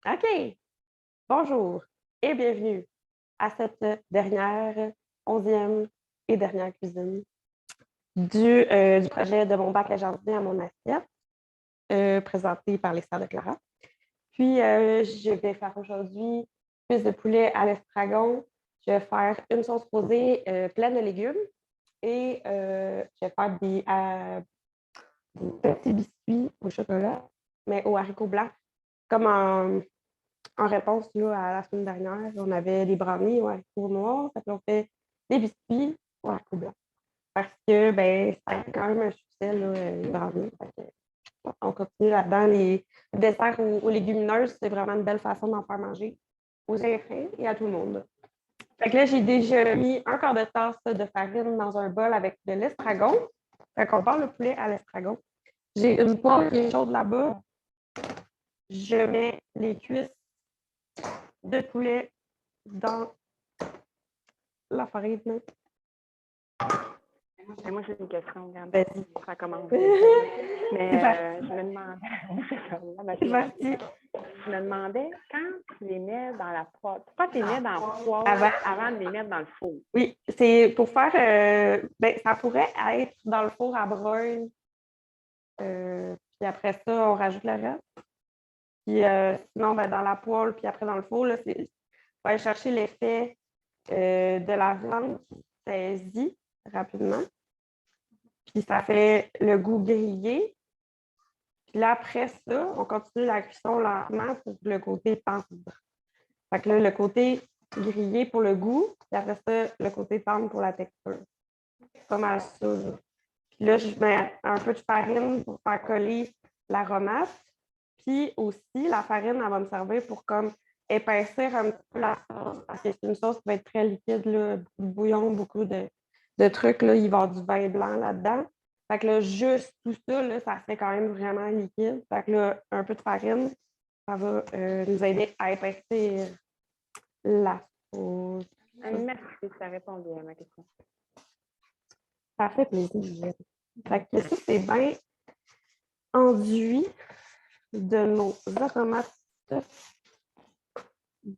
OK. Bonjour et bienvenue à cette dernière, 11e et dernière cuisine du projet de mon bac à jardin à mon assiette, présenté par les Sœurs de Clara. Puis, je vais faire aujourd'hui plus de poulet à l'estragon. Je vais faire une sauce rosée pleine de légumes et je vais faire des petits biscuits au chocolat, mais aux haricots blancs, comme en réponse là, à la semaine dernière. On avait des brownies au haricots noirs, ça fait on fait des biscuits au haricots blancs. Parce que ben, ça a quand même un succès, là, les brownies. On continue là-dedans. Les desserts aux légumineuses, c'est vraiment une belle façon d'en faire manger aux enfants et à tout le monde. Fait que là, j'ai déjà mis un quart de tasse de farine dans un bol avec de l'estragon. Fait qu'on part le poulet à l'estragon. J'ai une poêle qui est chaude là-bas. Je mets les cuisses de poulet dans la farine. Moi, j'ai une question. Regarde, Vas-y. ça commence. C'est Mais je me demandais, C'est parti. je me demandais quand tu les mets dans la poêle, pourquoi tu les mets dans la poêle avant de les mettre dans le four? Oui, c'est pour faire. Ben, ça pourrait être dans le four à brun. Puis après ça, on rajoute le reste. Puis sinon, ben, dans la poêle, puis après dans le four, là, faut aller chercher l'effet de la viande qui saisit rapidement. Puis ça fait le goût grillé. Puis là, après ça, on continue la cuisson lentement pour le côté tendre. Fait que là, le côté grillé pour le goût, puis après ça, le côté tendre pour la texture. C'est pas mal ça. Là. Puis là, je mets un peu de farine pour faire coller l'aromate. Puis aussi, la farine, elle va me servir pour comme épaissir un petit peu la sauce. Parce que c'est une sauce qui va être très liquide, là, beaucoup de bouillon, beaucoup de trucs. Là. Il va y avoir du vin blanc là-dedans. Fait que là, juste tout ça, là, ça fait quand même vraiment liquide. Fait que là, un peu de farine, ça va nous aider à épaissir la sauce. Merci, ça répond bien à ma question. Ça fait plaisir. Fait que ça, c'est bien enduit de nos aromates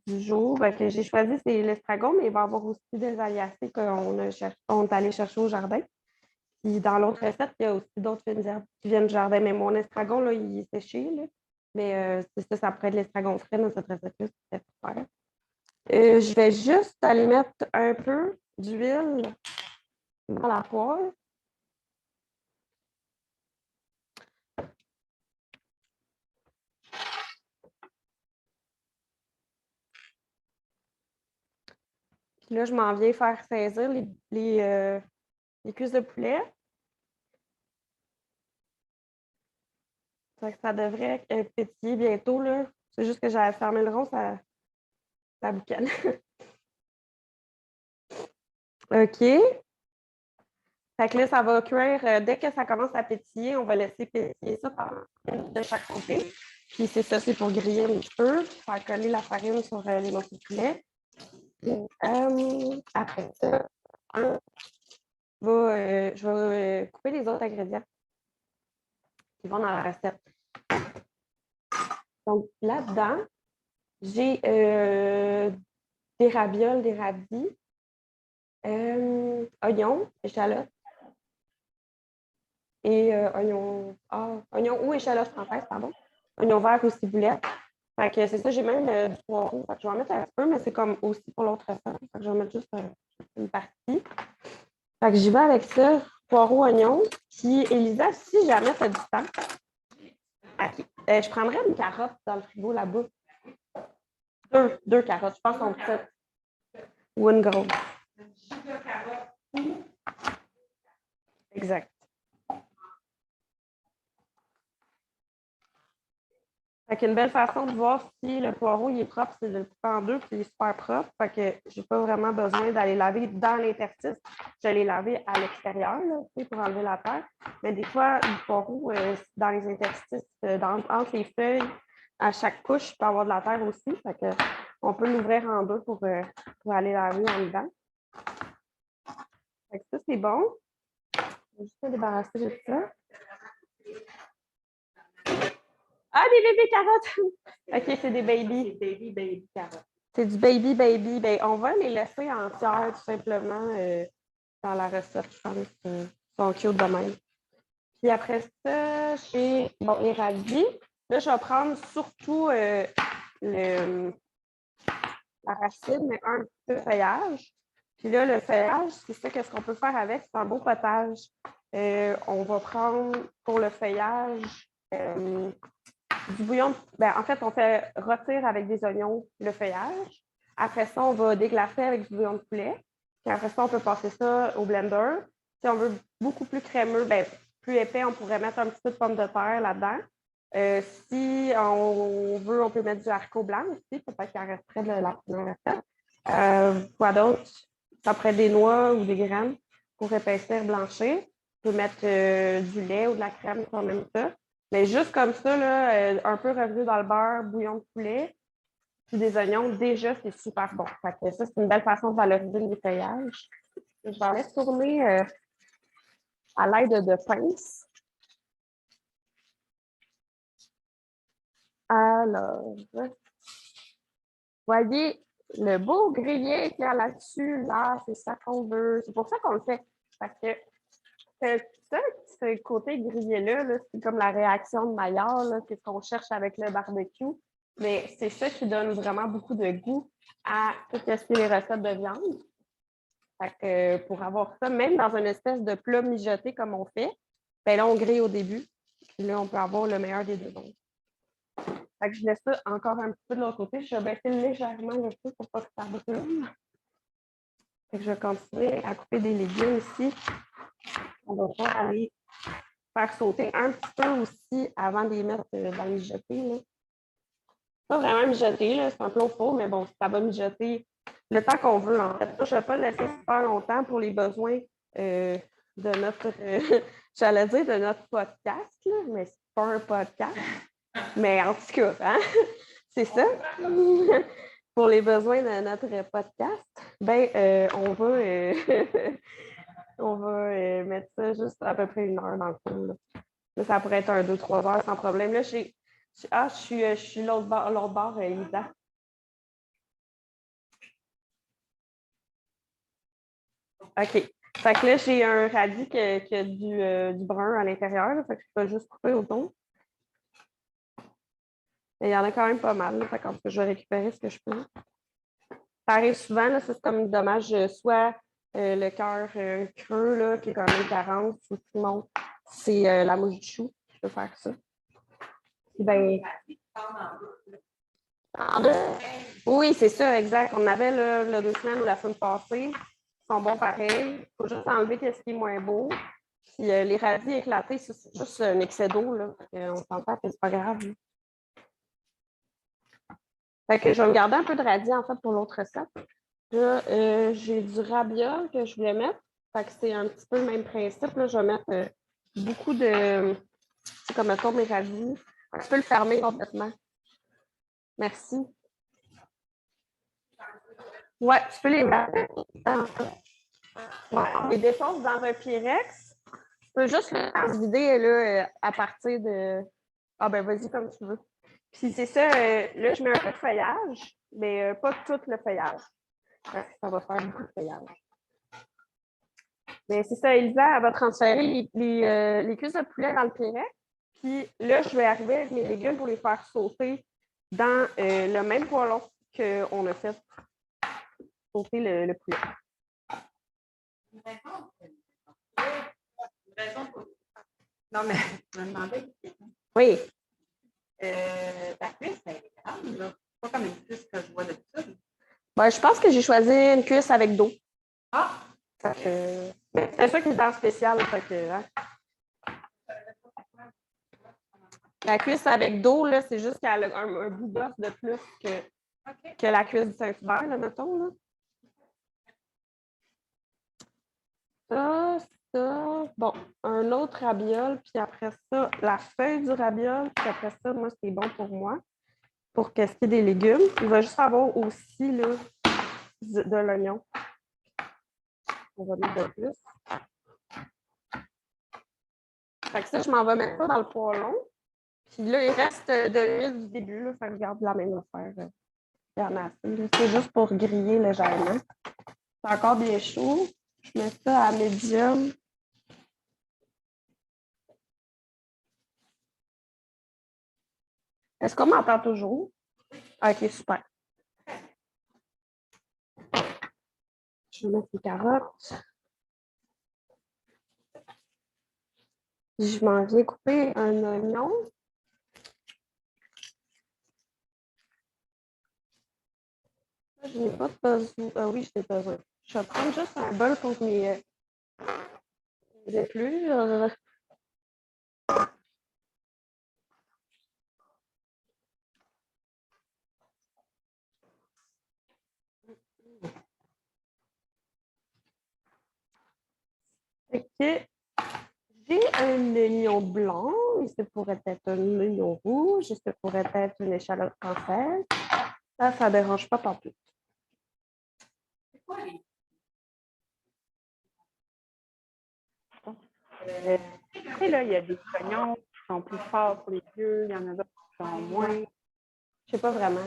du jour. Fait que j'ai choisi, c'est l'estragon, mais il va y avoir aussi des aliacées qu'on est allé chercher au jardin. Puis dans l'autre recette, il y a aussi d'autres fines herbes qui viennent du jardin. Mais mon estragon, là, il est séché. Là. Mais c'est ça, ça pourrait être l'estragon frais dans cette recette-là. C'est super. Je vais juste aller mettre un peu d'huile dans la poêle. Puis là, je m'en viens faire saisir les cuisses de poulet. Ça devrait pétiller bientôt. Là. C'est juste que j'avais fermé le rond, ça boucane. OK. Fait que là, ça va cuire. Dès que ça commence à pétiller, on va laisser pétiller ça de chaque côté. Puis c'est ça, c'est pour griller un petit peu, faire coller la farine sur les morceaux de poulet. Après ça, je vais couper les autres ingrédients qui vont dans la recette. Donc là-dedans, j'ai des ravioles, des radis, oignons, échalotes et oignons ou échalotes françaises, pardon. Oignons verts ou ciboulette. Fait que c'est ça, j'ai même du poireau. Fait que je vais en mettre un peu, mais c'est comme aussi pour l'autre recette. Fait que je vais mettre juste une partie. Fait que j'y vais avec ça, poireau, oignon. Puis Elisa, si jamais tu as du temps, je prendrais une carotte dans le frigo là-bas. Deux carottes, je pense qu'on peut ou une grosse. Exact. Fait qu'une belle façon de voir si le poireau il est propre, c'est de le couper en deux, puis il est super propre. Fait que j'ai pas vraiment besoin d'aller laver dans l'interstice. Je l'ai lavé à l'extérieur là, pour enlever la terre. Mais des fois, le poireau, dans les interstices, entre les feuilles, à chaque couche, il peut y avoir de la terre aussi. Fait que on peut l'ouvrir en deux pour aller laver en dedans. Fait que ça, c'est bon. Je vais juste me débarrasser de ça. Ah, des bébés carottes! OK, c'est des baby. C'est baby carottes. C'est du baby. Ben, on va les laisser entières, tout simplement, dans la recette, je pense. Ils sont cute de même. Puis après ça, j'ai les radis. Là, je vais prendre surtout la racine, mais un petit peu de feuillage. Puis là, le feuillage, c'est ça, qu'est-ce qu'on peut faire avec? C'est un beau potage. On va prendre pour le feuillage du bouillon. Ben, en fait, on fait rôtir avec des oignons le feuillage. Après ça, on va déglacer avec du bouillon de poulet. Puis après ça, on peut passer ça au blender. Si on veut beaucoup plus crémeux, ben, plus épais, on pourrait mettre un petit peu de pomme de terre là-dedans. Si on veut, on peut mettre du haricot blanc aussi, peut-être qu'il en resterait de la première recette. Quoi d'autre? Ça pourrait être des noix ou des graines pour épaissir, blanchir. On peut mettre du lait ou de la crème quand même ça. Mais juste comme ça, là, un peu revenu dans le beurre, bouillon de poulet, puis des oignons, déjà, c'est super bon. Fait que ça, c'est une belle façon de valoriser le feuillage. Je vais aller tourner à l'aide de pince. Alors, voyez le beau grillé qu'il y a là-dessus, là, c'est ça qu'on veut. C'est pour ça qu'on le fait. Parce que ce côté grillé-là, -là, c'est comme la réaction de Maillard, c'est ce qu'on cherche avec le barbecue. Mais c'est ça qui donne vraiment beaucoup de goût à tout ce qui est les recettes de viande. Fait que, pour avoir ça, même dans une espèce de plat mijoté comme on fait, ben là, on grille au début. Puis là, on peut avoir le meilleur des deux mondes. Fait que je laisse ça encore un petit peu de l'autre côté. Je vais baisser légèrement le feu pour pas que ça brûle. Fait que je vais continuer à couper des légumes ici. On va pas aller faire sauter un petit peu aussi avant de les mettre dans le mijoté. Là. Pas vraiment mijoter, c'est un peu au four, mais bon, ça va mijoter le temps qu'on veut. En fait, je ne vais pas le laisser super longtemps pour les besoins de notre, j'allais dire de notre podcast, là, mais c'est pas un podcast. Mais en tout cas, hein? C'est ça. Pour les besoins de notre podcast, ben, on va, on va mettre ça juste à peu près 1 heure dans le four. Là, ça pourrait être 2-3 heures sans problème. Là, je suis l'autre bord, Lisa. OK. Fait que là, j'ai un radis qui a du brun à l'intérieur. Fait que je peux juste couper autour. Mais il y en a quand même pas mal. Là, fait que je vais récupérer ce que je peux. Ça arrive souvent, là, ça c'est comme dommage, soit le cœur creux là, qui est quand même 40, ou sinon c'est la mouche du chou. Je peux faire ça. Ben, oui, c'est ça, exact. On avait le 2 semaines ou la semaine passée. Ils sont bons pareil. Il faut juste enlever ce qui est moins beau. Puis les radis éclatés, c'est juste un excès d'eau. On s'entend que c'est pas grave. Fait que je vais me garder un peu de radis en fait pour l'autre recette. Là, j'ai du rabiol que je voulais mettre. Fait que c'est un petit peu le même principe. Là. Je vais mettre beaucoup de. C'est comme mettons mes radis. Tu peux le fermer complètement. Merci. Ouais, tu peux les mettre. Ouais, on les défonce dans un Pyrex. Tu peux juste le vider là, à partir de. Ah ben vas-y comme tu veux. Puis c'est ça, là, je mets un peu de feuillage, mais pas tout le feuillage. Ça va faire beaucoup de feuillage. Mais c'est ça, Elisa, elle va transférer les cuisses de poulet dans le Pyrex. Puis là, je vais arriver avec mes légumes pour les faire sauter dans le même poêlon qu'on a fait sauter le poulet. Non, mais je me demandais. Oui. Ta cuisse, elle est grande, là. Pas comme une cuisse que je vois d'habitude. Ben, je pense que j'ai choisi une cuisse avec dos. Ah! C'est ça qui est en spécial. Fait que, hein. La cuisse avec dos, là, c'est juste qu'elle a un bout d'os de plus que la cuisse du Saint-Hubert, là, mettons. Là. Ça. Bon, un autre rabiole, puis après ça, la feuille du rabiole, puis après ça, moi, c'est bon pour moi. Pour qu'est-ce qui est des légumes. Il va juste avoir aussi là, de l'oignon. On va mettre de plus. Fait que ça, je m'en vais mettre ça dans le poêlon. Puis là, il reste de l'huile du début, là, fait que je garde la même affaire. Il y en a assez, là. C'est juste pour griller légèrement. C'est encore bien chaud. Je mets ça à médium. Est-ce qu'on m'entend toujours? OK, super. Je vais mettre les carottes. Je m'en viens couper un oignon. Je n'ai pas besoin. Ah oui, je n'ai besoin. Je vais prendre juste un bol pour mes épluches. OK. J'ai un oignon blanc, et ce pourrait être un oignon rouge, et ce pourrait être une échalote française. Ça ne dérange pas tant plus. Tu sais, là, il y a des oignons qui sont plus forts pour les yeux, il y en a d'autres qui sont moins. Je sais pas vraiment.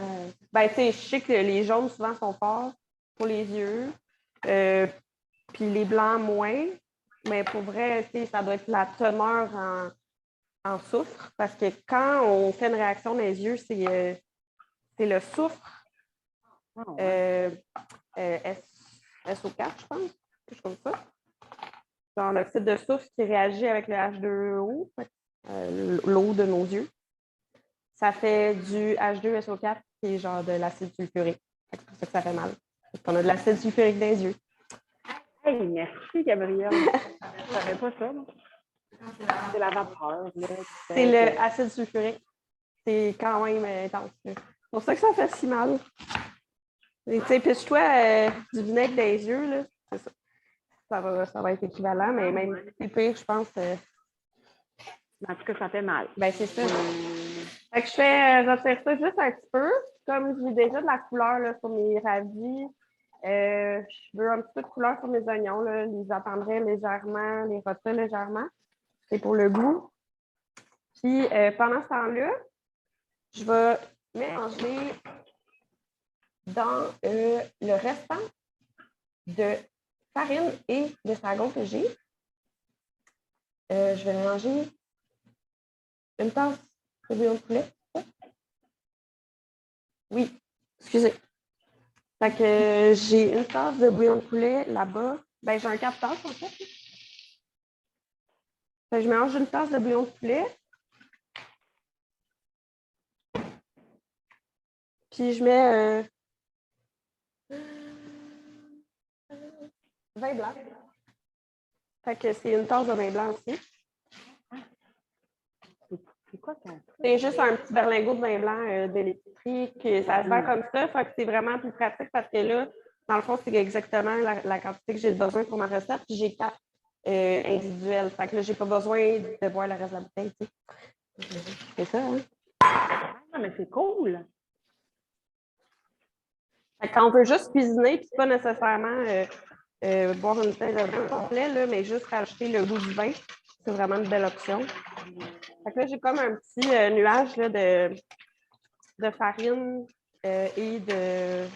Ben, tu sais, je sais que les jaunes souvent sont forts pour les yeux, puis les blancs moins. Mais pour vrai, tu sais, ça doit être la teneur en soufre, parce que quand on fait une réaction dans les yeux, c'est le soufre SO4, je pense, quelque chose comme ça. Genre l'oxyde de soufre qui réagit avec le H2O, l'eau de nos yeux. Ça fait du H2SO4 qui est genre de l'acide sulfurique. C'est pour ça que ça fait mal. On a de l'acide sulfurique dans les yeux. Hey, merci, Gabrielle. Je ne savais pas ça. C'est la vapeur. C'est l'acide sulfurique. C'est quand même intense. C'est pour ça que ça fait si mal. Tu sais, pitche-toi du vinaigre dans les yeux, là, c'est ça. Ça va être équivalent, mais même plus pire, je pense. En tout cas, ça fait mal. Ben, c'est ça. Fait que je fais refaire ça juste un petit peu. Comme j'ai déjà de la couleur là, sur mes ravis, je veux un petit peu de couleur sur mes oignons. Là, les attendrai légèrement, les rôtir légèrement. C'est pour le goût. Puis pendant ce temps-là, je vais mélanger dans le restant de farine et de dragon que j'ai. Je vais mélanger une tasse de bouillon de poulet. Oui, excusez. Fait que j'ai une tasse de bouillon de poulet là-bas. Ben, j'ai un 4 tasses en fait. Fait que je mélange une tasse de bouillon de poulet. Puis je mets vin blanc. Fait que c'est une tasse de vin blanc aussi. C'est quoi ton truc? C'est juste un petit berlingot de vin blanc de l'épicerie, que ça se vend comme ça. Fait que c'est vraiment plus pratique parce que là, dans le fond, c'est exactement la quantité que j'ai besoin pour ma recette. Puis j'ai 4 individuels. Fait que là, j'ai pas besoin de boire le reste de la bouteille. Tu sais. C'est ça, hein? Ah, mais c'est cool! Fait que quand on veut juste cuisiner, puis pas nécessairement boire une bouteille de vin complet, là, mais juste rajouter le goût du vin, c'est vraiment une belle option. Fait que là, j'ai comme un petit nuage là, de farine et de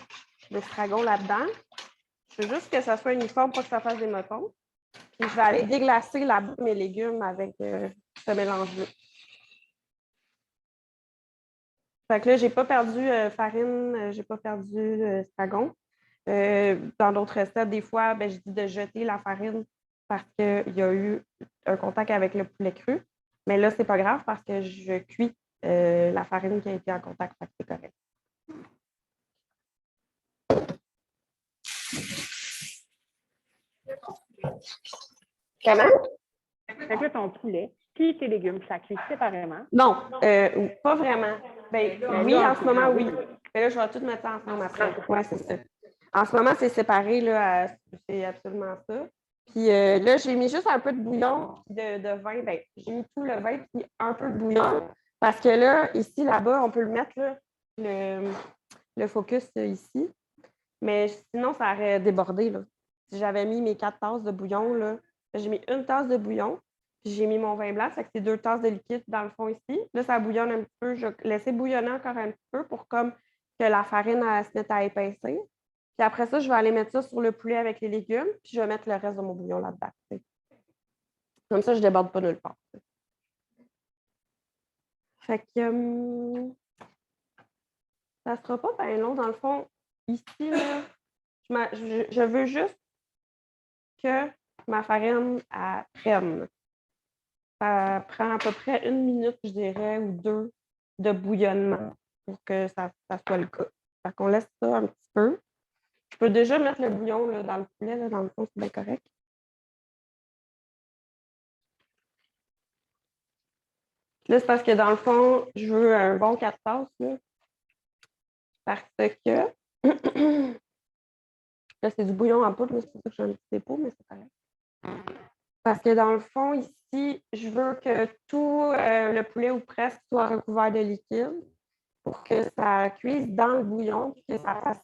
stragon là-dedans. Je veux juste que ça soit uniforme pour que ça fasse des motons. Puis je vais aller déglacer mes légumes avec ce mélange-là. Fait que là, j'ai pas perdu farine, j'ai pas perdu stragon. Dans d'autres recettes, des fois, ben, je dis de jeter la farine parce qu'il y a eu un contact avec le poulet cru. Mais là, c'est pas grave parce que je cuis la farine qui a été en contact, fait que c'est correct. Comment? Fait que là, ton poulet, puis tes légumes, ça cuit séparément. Non, pas vraiment. Ben, oui, en ce moment, oui. Mais là, je vais tout mettre ça ensemble après. Oui, c'est ça. En ce moment, c'est séparé, là, c'est absolument ça. Puis là, j'ai mis juste un peu de bouillon de vin. Ben, j'ai mis tout le vin puis un peu de bouillon. Parce que là, ici, là-bas, on peut le mettre, là, le focus ici. Mais sinon, ça aurait débordé, là. Si j'avais mis mes 4 tasses de bouillon, là, j'ai mis une tasse de bouillon. Puis j'ai mis mon vin blanc, ça fait que c'est 2 tasses de liquide dans le fond ici. Là, ça bouillonne un petit peu. Je vais laisser bouillonner encore un petit peu pour comme que la farine se mette à épaissir. Puis après ça, je vais aller mettre ça sur le poulet avec les légumes, puis je vais mettre le reste de mon bouillon là-dedans. Comme ça, je ne déborde pas nulle part. Fait que ça ne sera pas bien long. Dans le fond, ici, là, je veux juste que ma farine prenne. Ça prend à peu près 1 minute, je dirais, ou 2 de bouillonnement pour que ça soit le cas. Fait qu'on laisse ça un petit peu. Je peux déjà mettre le bouillon là, dans le poulet, là, dans le fond, c'est bien correct. Là, c'est parce que dans le fond, je veux un bon 4 tasses, là, parce que là, c'est du bouillon en poudre, c'est pour ça que j'ai un petit dépôt, mais c'est correct. Parce que dans le fond, ici, je veux que tout le poulet ou presque soit recouvert de liquide pour que ça cuise dans le bouillon et que ça fasse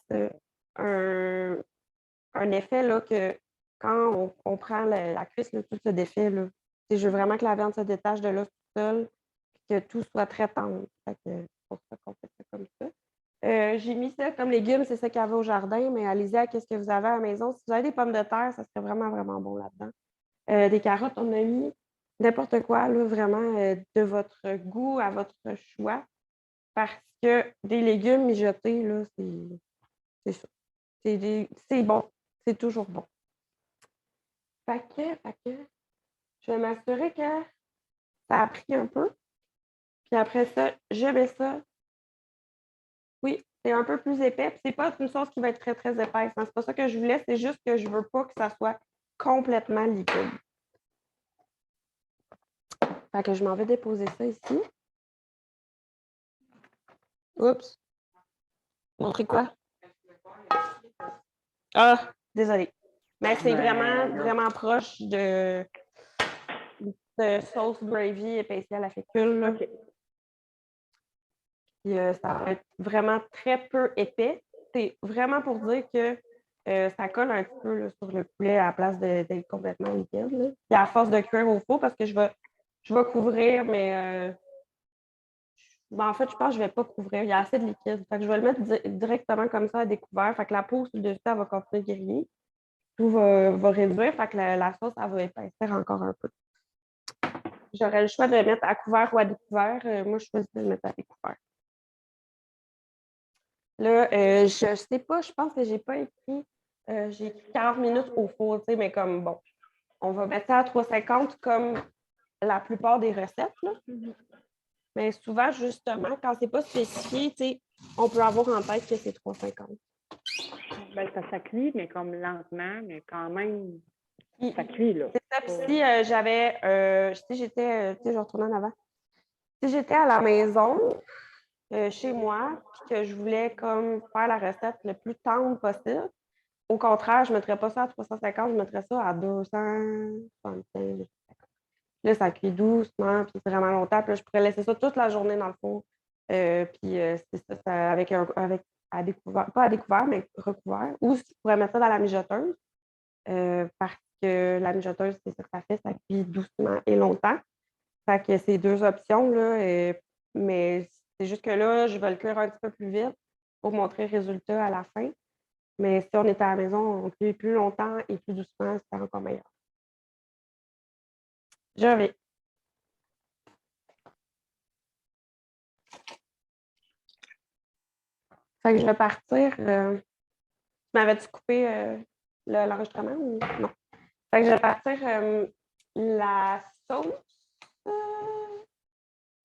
un effet là, que quand on prend la cuisse, là, tout se défait. Là. Je veux vraiment que la viande se détache de l'os tout seul et que tout soit très tendre. C'est pour ça qu'on fait ça comme ça. J'ai mis ça comme légumes, c'est ça qu'il y avait au jardin, mais allez-y à qu'est-ce que vous avez à la maison. Si vous avez des pommes de terre, ça serait vraiment, vraiment bon là-dedans. Des carottes, on a mis n'importe quoi, là, vraiment de votre goût à votre choix. Parce que des légumes mijotés, là, c'est ça. C'est bon. C'est toujours bon. Fait que, je vais m'assurer que ça a pris un peu. Puis après ça, je mets ça. Oui, c'est un peu plus épais. Puis c'est pas une sauce qui va être très, très épaisse. Hein. C'est pas ça que je voulais. C'est juste que je veux pas que ça soit complètement liquide. Fait que je m'en vais déposer ça ici. Oups. Montrer quoi? Ah, désolé. Mais c'est vraiment, vraiment proche de sauce gravy épaissée à la fécule. OK. Puis, ça va être vraiment très peu épais. C'est vraiment pour dire que ça colle un petit peu là, sur le poulet à la place d'être complètement liquide. Là. Puis à force de cuire au four, parce que je vais couvrir, mais en fait, je pense que je ne vais pas couvrir. Il y a assez de liquide. Fait que je vais le mettre directement comme ça à découvert. Fait que la peau sur le dessus, elle va continuer de griller. Tout va réduire. Fait que la sauce, elle va épaissir encore un peu. J'aurais le choix de le mettre à couvert ou à découvert. Moi, je choisis de le mettre à découvert. Là, je ne sais pas, je pense que je n'ai pas écrit. J'ai écrit 40 minutes au four, mais comme bon, on va mettre ça à 350 comme la plupart des recettes. Là. Mais souvent, justement, quand c'est pas spécifié, on peut avoir en tête que c'est 350. Ben, ça cuit, mais comme lentement, mais quand même, ça cuit, là. C'est ça. Puis si j'avais, j'étais, je retourne en avant. Si j'étais à la maison, chez moi, puis que je voulais comme faire la recette le plus tendre possible, au contraire, je ne mettrais pas ça à 350, je mettrais ça à 275. Là, ça cuit doucement, puis c'est vraiment longtemps. Puis là, je pourrais laisser ça toute la journée dans le four. Puis c'est ça, avec à découvert, pas à découvert, mais recouvert. Ou je pourrais mettre ça dans la mijoteuse. Parce que la mijoteuse, c'est ça que ça cuit doucement et longtemps. Fait que c'est 2 options, là. Mais c'est juste que là, je vais le cuire un petit peu plus vite pour montrer le résultat à la fin. Mais si on était à la maison, on cuit plus longtemps et plus doucement, c'est encore meilleur. Je vais. Fait que je vais partir. M'avais-tu coupé l'enregistrement ou non? Fait que je vais partir la sauce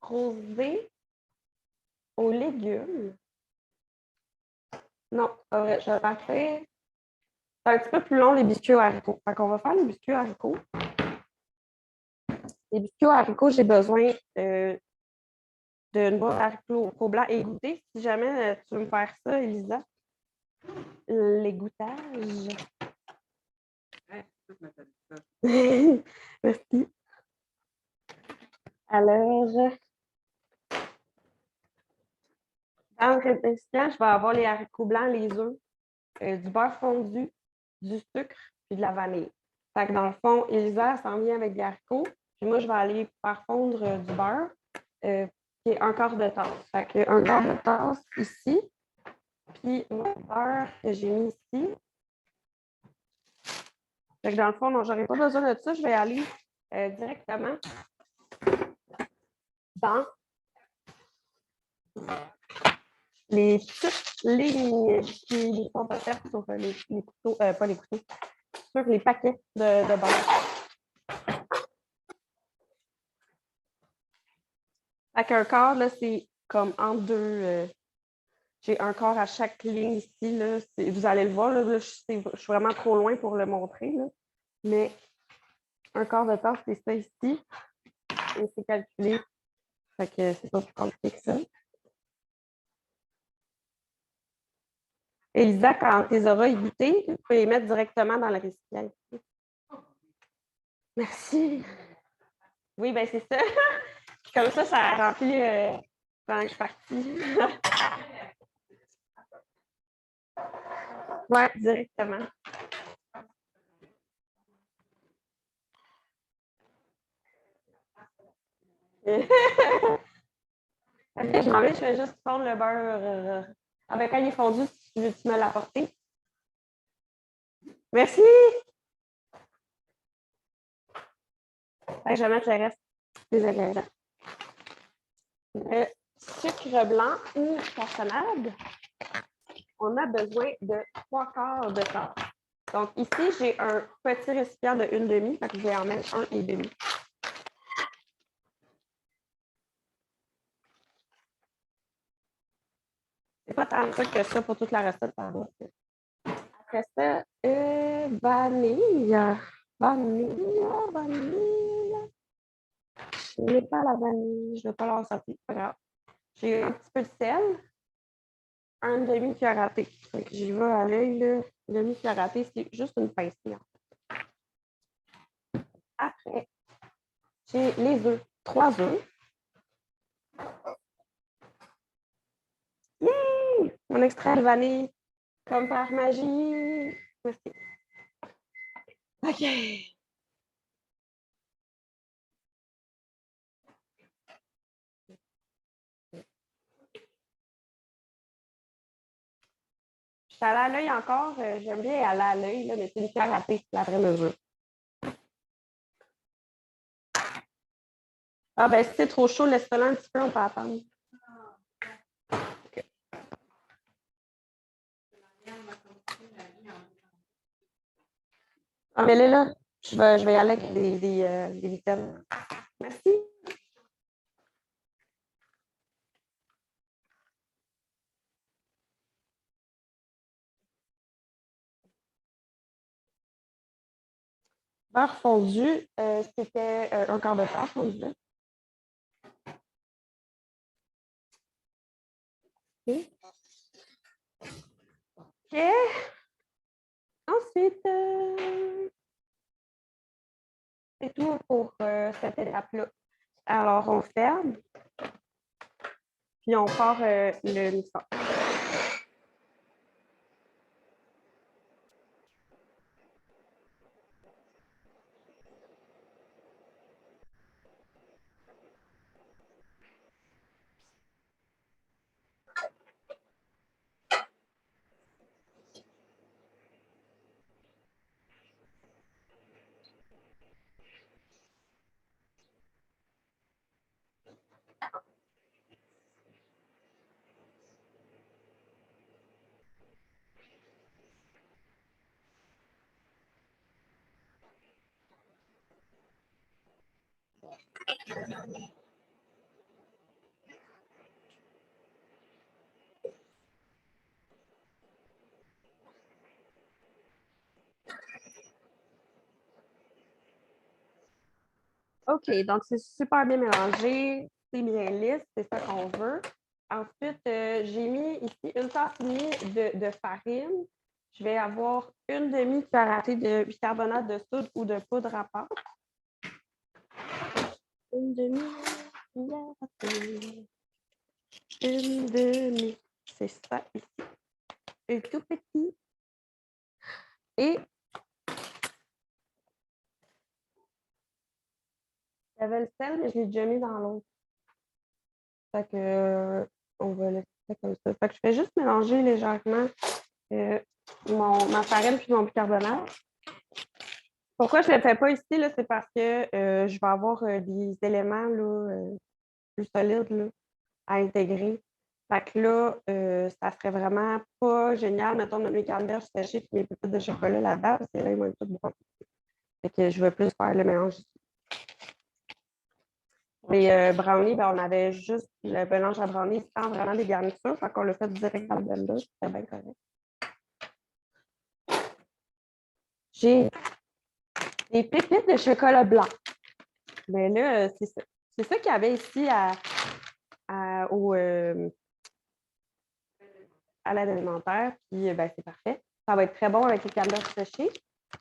rosée aux légumes. Non, pas vrai. Je vais partir. C'est un petit peu plus long, les biscuits aux haricots. Fait qu'on va faire les biscuits aux haricots. Les biscuits aux haricots, j'ai besoin d'une boîte d'haricots blancs égouttés. Si jamais tu veux me faire ça, Elisa, l'égouttage. Merci. Alors, dans le récipient, je vais avoir les haricots blancs, les œufs, du beurre fondu, du sucre et de la vanille. Fait que dans le fond, Elisa s'en vient avec des haricots. Puis moi, je vais aller faire fondre du beurre, qui est un quart de tasse. Fait que un quart de tasse ici. Puis mon beurre que j'ai mis ici. Fait que dans le fond, non, j'aurais pas besoin de ça. Je vais aller directement dans les petites lignes qui sont offertes sur les couteaux, pas les couteaux, sur les paquets de beurre. Fait qu'un quart, là, c'est comme entre deux. J'ai un quart à chaque ligne ici. Là. Vous allez le voir, là, je suis vraiment trop loin pour le montrer. Là. Mais un quart de tasse, c'est ça ici. Et c'est calculé. Fait que c'est pas plus compliqué que ça. Elisa, quand tu les auras égouttés, tu peux les mettre directement dans le récipient. Merci. Oui, ben c'est ça. Comme ça remplit pendant que je suis partie. Oui, directement. Je m'en vais, je vais juste fondre le beurre. Avec quand il est fondu, tu me l'apporter? Merci! Je vais mettre le reste des ingrédients. Le sucre blanc ou cassonade, on a besoin de 3/4 de tasse. Donc ici, j'ai un petit récipient de 1/2, donc je vais en mettre 1,5. C'est pas tant de sucre que ça pour toute la recette, pardon. Après ça, vanille. Vanille. Je n'ai pas la vanille, je ne vais pas la sortir, c'est pas grave. J'ai un petit peu de sel, un demi-cuillère à thé. J'y vais à l'œil, là. Demi-cuillère à thé, c'est juste une pincée. Après, j'ai les œufs. 3 œufs. Yay! Mon extrait de vanille, comme par magie. Merci. OK. Je suis allée à l'œil encore. J'aime bien aller à l'œil, mais c'est une cuillère à thé, la vraie mesure. Ah, ben si c'est trop chaud, laisse-le un petit peu, on peut attendre. Okay. Ah, mais là, je vais y aller avec des vitamines. Merci. Beurre fondu, c'était un quart de tasse, on disait. OK. OK. Ensuite, c'est tout pour cette étape-là. Alors, on ferme, puis on part le mixeur. OK, donc c'est super bien mélangé, c'est bien lisse, c'est ça qu'on veut. Ensuite, j'ai mis ici une tasse et demie de farine. Je vais avoir une demi-cuillère à thé de bicarbonate de soude ou de poudre à pâte. Une demi-cuillère à thé. Une demi. C'est ça ici. Un tout petit. Et Il y avait le sel, mais je l'ai déjà mis dans l'eau. Fait que on va laisser ça comme ça. Fait que je fais juste mélanger légèrement ma farine puis mon bicarbonate. Pourquoi je ne le fais pas ici, là, c'est parce que je vais avoir des éléments là, plus solides là, à intégrer. Fait que là, ça serait vraiment pas génial, mettons, de mettre mes canneberges séchées et mes pépites de chocolat là-dedans, parce que là, ils vont être tout bons. Fait que je vais plus faire le mélange ici. Les brownies, ben, on avait juste le mélange à brownies sans vraiment des garnitures. Fait qu'on l'a fait direct dans le blender. C'était bien correct. J'ai des pépites de chocolat blanc. Mais là, c'est ça. C'est ça qu'il y avait ici à l'aide alimentaire. Puis, ben, c'est parfait. Ça va être très bon avec les canneberges séchées.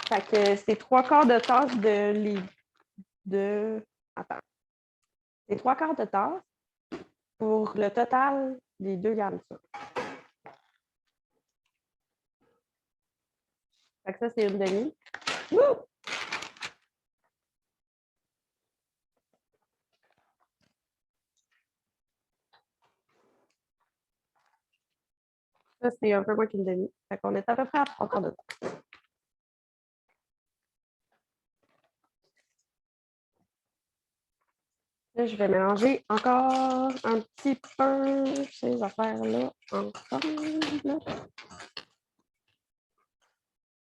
Fait que c'est 3/4 de tasse Attends. C'est 3/4 de tasse pour le total des 2 garnitures. Fait que ça, c'est une demi. Wouh! Ça, c'est un peu moins qu'une demi. Fait qu'on est à peu près à 3/4 de tasse. Là, je vais mélanger encore un petit peu ces affaires-là ensemble.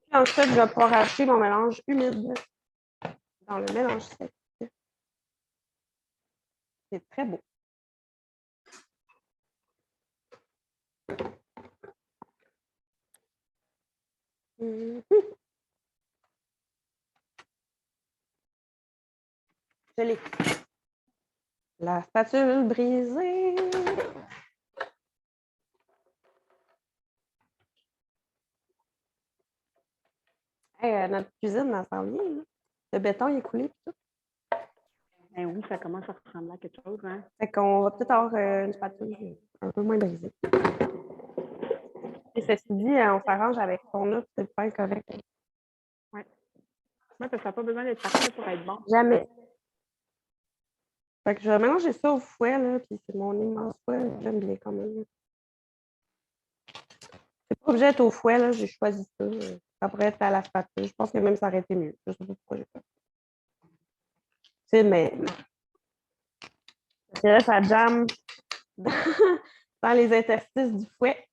Puis ensuite, je vais pouvoir acheter mon mélange humide dans le mélange sec. C'est très beau. Je l'ai. La spatule brisée. Hey, notre cuisine, elle s'en vient. Là. Le béton il est coulé. Tout. Ben oui, ça commence à ressembler à quelque chose. Hein? Fait qu'on va peut-être avoir une spatule un peu moins brisée. Et ceci dit, on s'arrange avec son œuf, c'est pas correct. Oui. Ouais, parce que ça n'a pas besoin d'être parfait pour être bon. Jamais. Fait que je vais mélanger ça au fouet, là, puis c'est mon immense fouet. J'aime bien quand même. C'est pas obligé d'être au fouet, là, j'ai choisi ça. Ça pourrait être à la spatule. Je pense que même ça aurait été mieux. Je sais pas pourquoi j'ai fait. C'est mais. Parce que là, ça jamme dans, dans les interstices du fouet.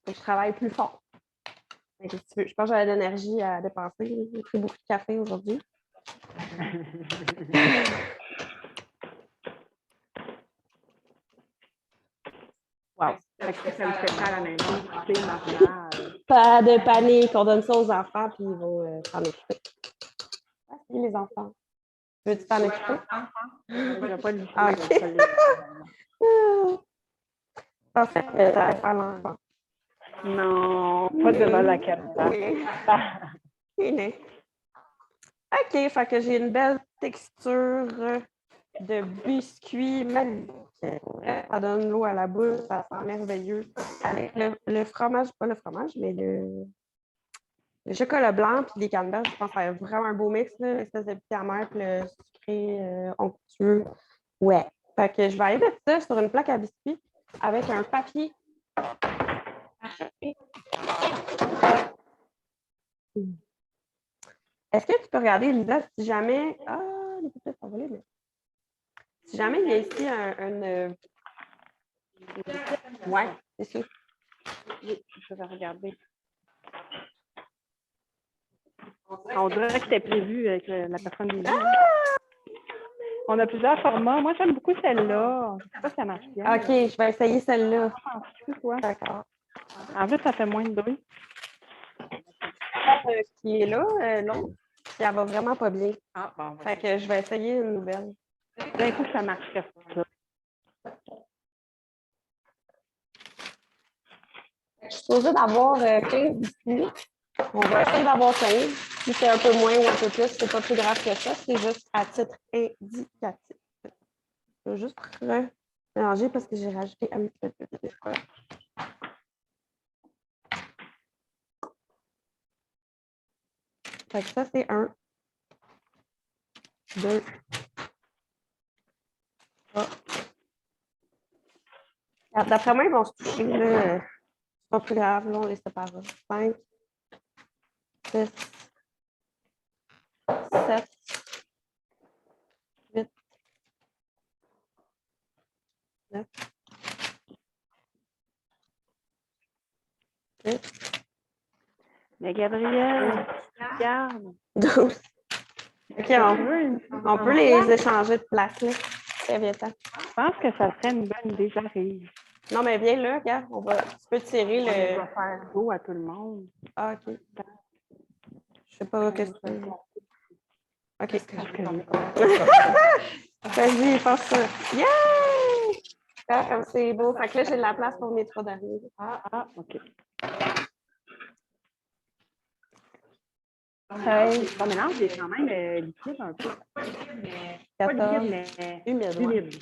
Faut que je travaille plus fort. Fait que, si tu veux, je pense que j'avais de l'énergie à dépenser. J'ai pris beaucoup de café aujourd'hui. Wow. Fait que ça me fait ça à la maison, c'est normal. Pas de panique, on donne ça aux enfants, puis ils vont s'en occuper. Ah, c'est les enfants. Veux-tu t'en occuper? Je vais pas le Ah, OK. Parfait. T'allais faire l'enfant. Non, pas devant la caméra. Oui. OK, fait que j'ai une belle texture de biscuit magnifique. Ça donne l'eau à la bouche, ça sent merveilleux. Avec le fromage, pas le fromage, mais le chocolat blanc puis les canneberges, je pense que ça va être vraiment un beau mix, l'espèce de petit amer puis le sucré onctueux. Ouais. Fait que je vais aller mettre ça sur une plaque à biscuits avec un papier. Est-ce que tu peux regarder, Lisa, si jamais. Ah, les petites s'envoler, mais. Si jamais il y a ici un. Ouais, c'est sûr. Je vais regarder. On dirait que c'était prévu avec la personne des livres. On a plusieurs formats. Moi, j'aime beaucoup celle-là. Je ne sais pas si ça marche bien. OK, je vais essayer celle-là. Toi? D'accord. En fait, ça fait moins de bruit. Qui est là, l'autre, puis elle va vraiment pas bien. Ah, bon. Fait que je vais essayer une nouvelle. D'un coup, ça marcherait ça. Je suis supposée d'avoir 15 biscuits. On va essayer d'avoir 15. Si c'est un peu moins ou un peu plus, c'est pas plus grave que ça. C'est juste à titre indicatif. Je vais juste mélanger parce que j'ai rajouté un petit peu de chocolat. Fait que ça, c'est un. 2, 3. D'après moi, ils vont se toucher. Là. C'est pas plus grave, là, on les séparera. 5, 6, 7, 8, 9, 10, Mais Gabrielle, regarde. 12. OK, on peut les échanger de place, là. Je pense que ça serait une bonne idée, j'arrive. Non, mais viens là, regarde, tu peux tirer le... On va faire beau à tout le monde. Ah, OK. Je sais pas qu'est-ce que tu... OK. Vas-y, passe ça. Yay! Ah, comme c'est beau. Fait que là, j'ai de la place pour mes 3 derniers. OK. Hey. Ton mélange est quand même liquide un peu. Mais pas 14. liquide, mais Humide.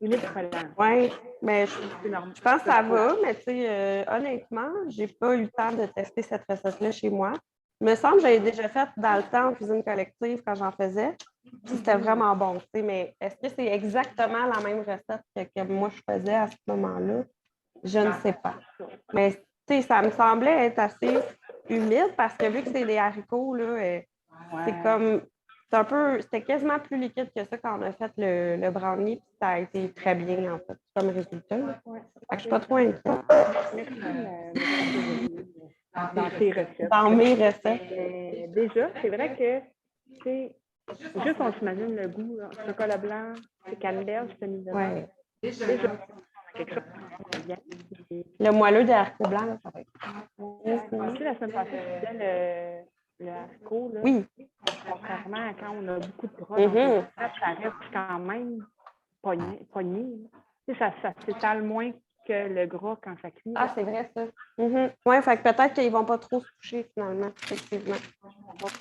Humide collant. Oui, mais je pense que ça va, mais tu sais, honnêtement, j'ai pas eu le temps de tester cette recette-là chez moi. Il me semble que j'avais déjà fait dans le temps en cuisine collective quand j'en faisais. Puis c'était vraiment bon, tu sais, mais est-ce que c'est exactement la même recette que moi je faisais à ce moment-là? Je ne sais pas. Mais tu sais, ça me semblait être assez humide parce que vu que c'est des haricots, là, c'est comme. C'était quasiment plus liquide que ça quand on a fait le brownie, puis ça a été très bien, en fait, comme résultat. Fait que je ne suis pas trop inquiète. Dans tes recettes. Dans mes recettes. Déjà, c'est vrai que, tu sais, juste on s'imagine le goût, là, chocolat blanc, c'est canneberge, c'est miso. Ouais. Déjà, quelque chose qui bien. Le moelleux des haricots blancs, là, ça va être. Tu sais, la semaine passée, tu disais le haricot, là. Oui. Contrairement à quand on a beaucoup de gras, ça reste quand même pogné. Tu sais, ça s'étale moins que le gras quand ça cuit. Ah, c'est vrai, ça. Oui, fait que peut-être qu'ils ne vont pas trop se toucher, finalement, effectivement.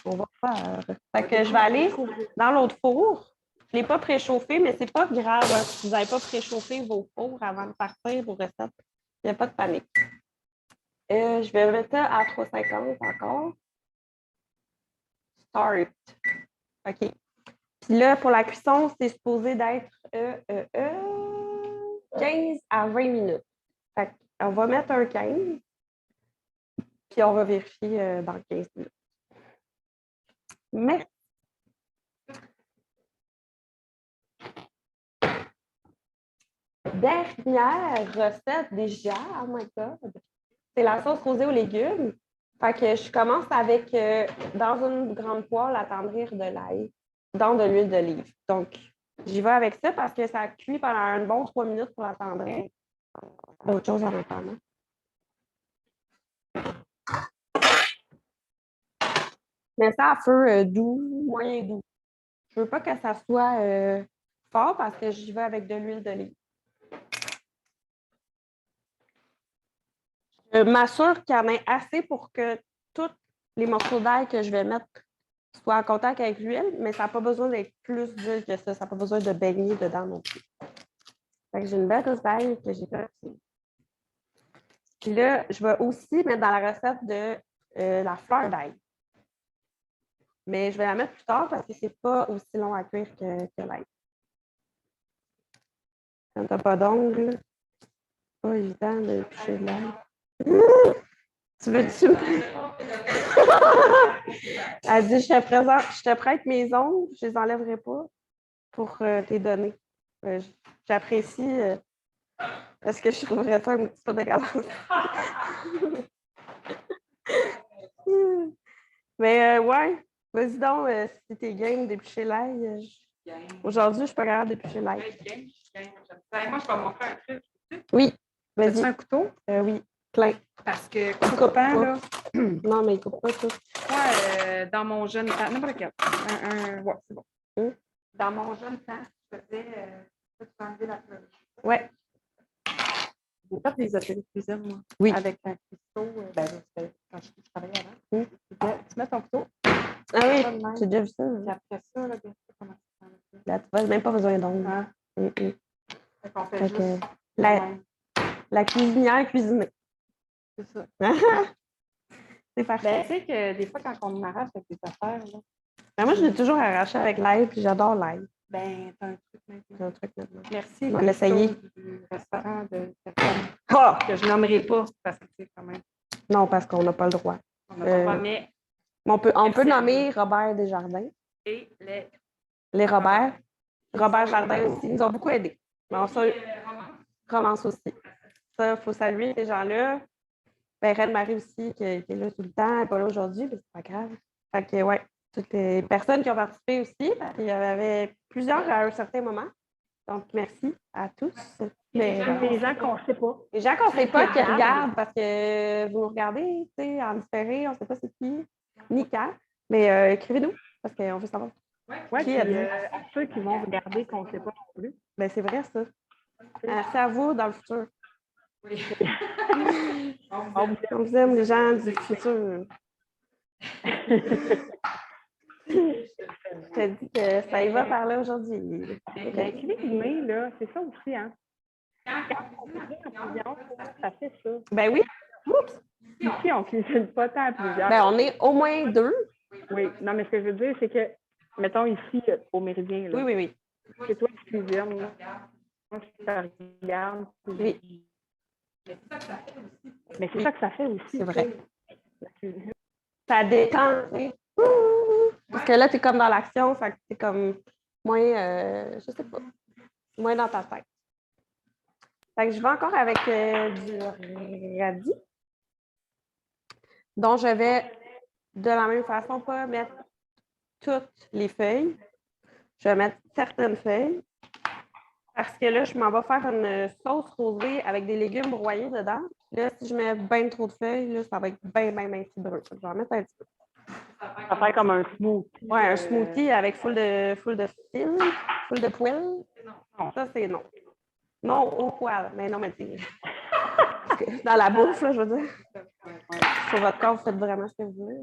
On va faire. Fait que je vais aller dans l'autre four. Je ne l'ai pas préchauffé, mais c'est pas grave si vous n'avez pas préchauffé vos fours avant de partir vos recettes. Il n'y a pas de panique. Je vais mettre ça à 350 encore. Start. OK. Puis là, pour la cuisson, c'est supposé d'être 15 à 20 minutes. Fait on va mettre un 15, puis on va vérifier dans 15 minutes. Merci. Dernière recette déjà, oh my God, c'est la sauce rosée aux légumes. Fait que je commence avec, dans une grande poêle, attendrir de l'ail dans de l'huile d'olive. Donc, j'y vais avec ça parce que ça cuit pendant un bon 3 minutes pour l'attendrir. D'autres choses en attendant. Mais ça à feu doux, moyen doux. Je ne veux pas que ça soit fort parce que j'y vais avec de l'huile d'olive. Je m'assure qu'il y en ait assez pour que tous les morceaux d'ail que je vais mettre soient en contact avec l'huile, mais ça n'a pas besoin d'être plus d'huile que ça. Ça n'a pas besoin de baigner dedans non plus. Fait que j'ai une belle dose d'ail que j'ai fait. Puis là, je vais aussi mettre dans la recette de la fleur d'ail. Mais je vais la mettre plus tard parce que c'est pas aussi long à cuire que l'ail. Quand tu n'as pas d'ongles, c'est pas évident de toucher de l'ail. Tu veux-tu Elle dit, je te prête mes ongles, je les enlèverai pas pour tes données. J'apprécie parce que je trouverais ça un petit peu dégueulasse. Mais ouais, vas-y donc, si t'es game d'éplucher l'ail. Aujourd'hui, je suis pas capable d'éplucher l'ail. Moi, je vais montrer un truc. Oui, As-tu vas-y. un couteau? Oui, plein. Parce que coupant, là, Non, mais il coupe pas tout. moi, dans mon jeune temps, n'importe quel. Ouais, c'est bon. Dans mon jeune temps, je faisais. Tu peux enlever la fleur. Ouais. J'ai fait des ateliers de cuisine, moi. Oui. Avec un couteau. Quand je travaillais avant. Tu mets ton couteau. Ah oui, j'ai déjà vu ça. Puis après ça, là, bien sûr, comment ça s'en Là, tu vois, même pas besoin d'ongles. Fait qu'on fait juste. La cuisinière cuisinée. C'est ça. C'est parfait. Tu sais que des fois, quand on m'arrache avec des affaires, là, Ben, moi, je l'ai toujours arraché avec l'ail, puis j'adore l'ail. Ben, t'as un truc maintenant. C'est un truc maintenant. Merci. On va l'essayer. Du restaurant de personne Ah! que je nommerai pas parce que c'est quand même. Non, parce qu'on n'a pas le droit. On n'a pas le droit, mais. On peut nommer Robert Desjardins. Et Les Robert. Robert Jardin aussi. Ils nous ont beaucoup aidés. Bon, ça, Romance aussi. Ça, il faut saluer ces gens-là. Ben, Reine-Marie aussi, qui est là tout le temps. Elle n'est pas là aujourd'hui, mais c'est pas grave. Fait que, ouais, toutes les personnes qui ont participé aussi. Il y en avait plusieurs à un certain moment. Donc, merci à tous. les gens qu'on ne sait pas. Les gens qu'on ne sait pas qui regardent parce que vous nous regardez, tu sais, en différé, on ne sait pas c'est qui, ni quand. Mais écrivez-nous parce qu'on veut savoir. Oui, puis à ceux qui vont regarder qu'on ne sait pas non plus. Ben, c'est vrai, ça. Merci à vous dans le futur. Oui. On vous aime, les gens du futur. Je te dis que ça y va par là aujourd'hui. Écrivez, là, c'est ça aussi, hein? Ça fait ça. Ben oui. Oups. Ici, on ne cuisine pas tant à plusieurs. Ben, on est au moins 2. Oui, non, mais ce que je veux dire, c'est que, mettons ici, au Méridien, là. Oui. C'est toi qui cuisines, là. Moi, je te regarde. Oui. Mais c'est ça que ça fait aussi. C'est vrai. Ça détend. Parce que là, tu es comme dans l'action, fait que c'est comme moins, je sais pas, moins dans ta tête. Fait que je vais encore avec du radis, dont je vais de la même façon pas mettre toutes les feuilles. Je vais mettre certaines feuilles. Parce que là, je m'en vais faire une sauce rosée avec des légumes broyés dedans. Là, si je mets bien trop de feuilles, là, ça va être bien fibreux. Je vais en mettre un petit peu. Ça fait comme un smoothie. Oui, un smoothie avec full de fil, full de poêle. Non, ça, c'est non. Non au poêle, mais non, mais tu dans la bouffe, là, je veux dire. Sur votre corps, vous faites vraiment ce que vous voulez.